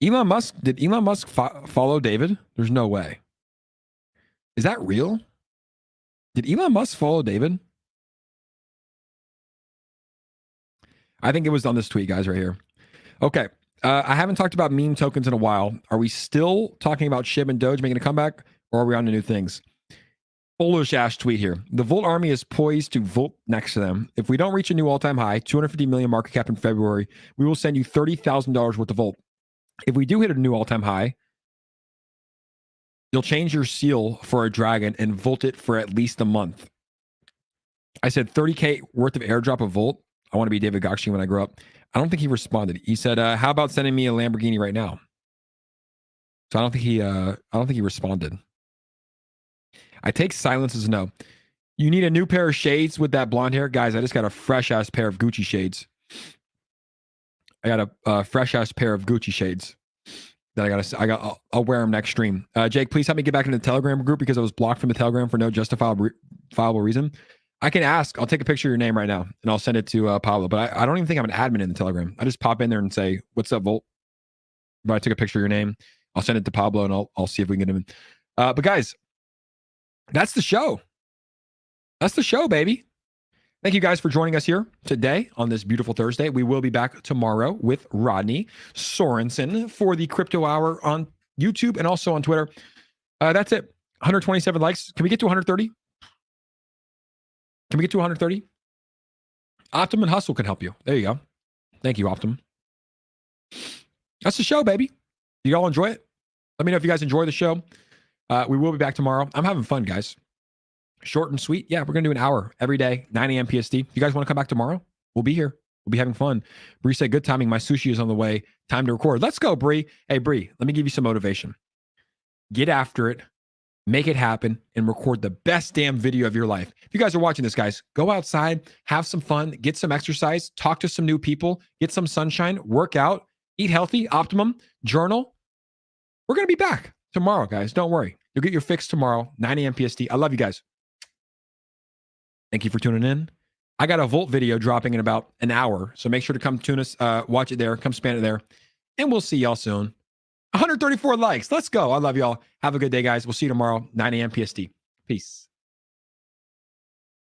Elon Musk, did Elon Musk follow David? There's no way. Is that real? Did Elon Musk follow David? I think it was on this tweet, guys, right here. Okay. I haven't talked about meme tokens in a while. Are we still talking about SHIB and Doge making a comeback, or are we on to new things? Bullish ash tweet here. The Volt Army is poised to Volt next to them. If we don't reach a new all-time high, 250 million market cap in February, we will send you $30,000 worth of Volt. If we do hit a new all-time high, you'll change your seal for a dragon and Volt it for at least a month. I said 30K worth of airdrop of Volt. I want to be David Gockstein when I grow up. I don't think he responded. He said, how about sending me a Lamborghini right now? So I don't think he responded. I take silence as no. You need a new pair of shades with that blonde hair. Guys, I just got a fresh ass pair of Gucci shades. I got a fresh ass pair of Gucci shades that I'll wear them next stream. Jake, please help me get back into the Telegram group because I was blocked from the Telegram for no justifiable reason. I can ask. I'll take a picture of your name right now and I'll send it to Pablo. But I don't even think I'm an admin in the Telegram. I just pop in there and say, "What's up, Volt?" But I took a picture of your name. I'll send it to Pablo and I'll see if we can get him in. But guys, that's the show. That's the show, baby. Thank you guys for joining us here today on this beautiful Thursday. We will be back tomorrow with Rodney Sorensen for the Crypto Hour on YouTube and also on Twitter. That's it. 127 likes. Can we get to 130? Can we get to 130? Optim and Hustle can help you. There you go. Thank you, Optim. That's the show, baby. You all enjoy it? Let me know if you guys enjoy the show. We will be back tomorrow. I'm having fun, guys. Short and sweet. Yeah, we're going to do an hour every day, 9 a.m. PST. If you guys want to come back tomorrow, we'll be here. We'll be having fun. Bree said, good timing. My sushi is on the way. Time to record. Let's go, Bree. Hey, Bree, let me give you some motivation. get after it, make it happen, and record the best damn video of your life. If you guys are watching this, guys, go outside, have some fun, get some exercise, talk to some new people, get some sunshine, work out, eat healthy, optimum, journal. We're going to be back tomorrow, guys. Don't worry. You'll get your fix tomorrow, 9 a.m. PST. I love you guys. Thank you for tuning in. I got a Volt video dropping in about an hour, so make sure to come tune us, watch it there, come spam it there, and we'll see y'all soon. 134 likes. Let's go. I love y'all. Have a good day, guys. We'll see you tomorrow, 9 a.m. PST. Peace.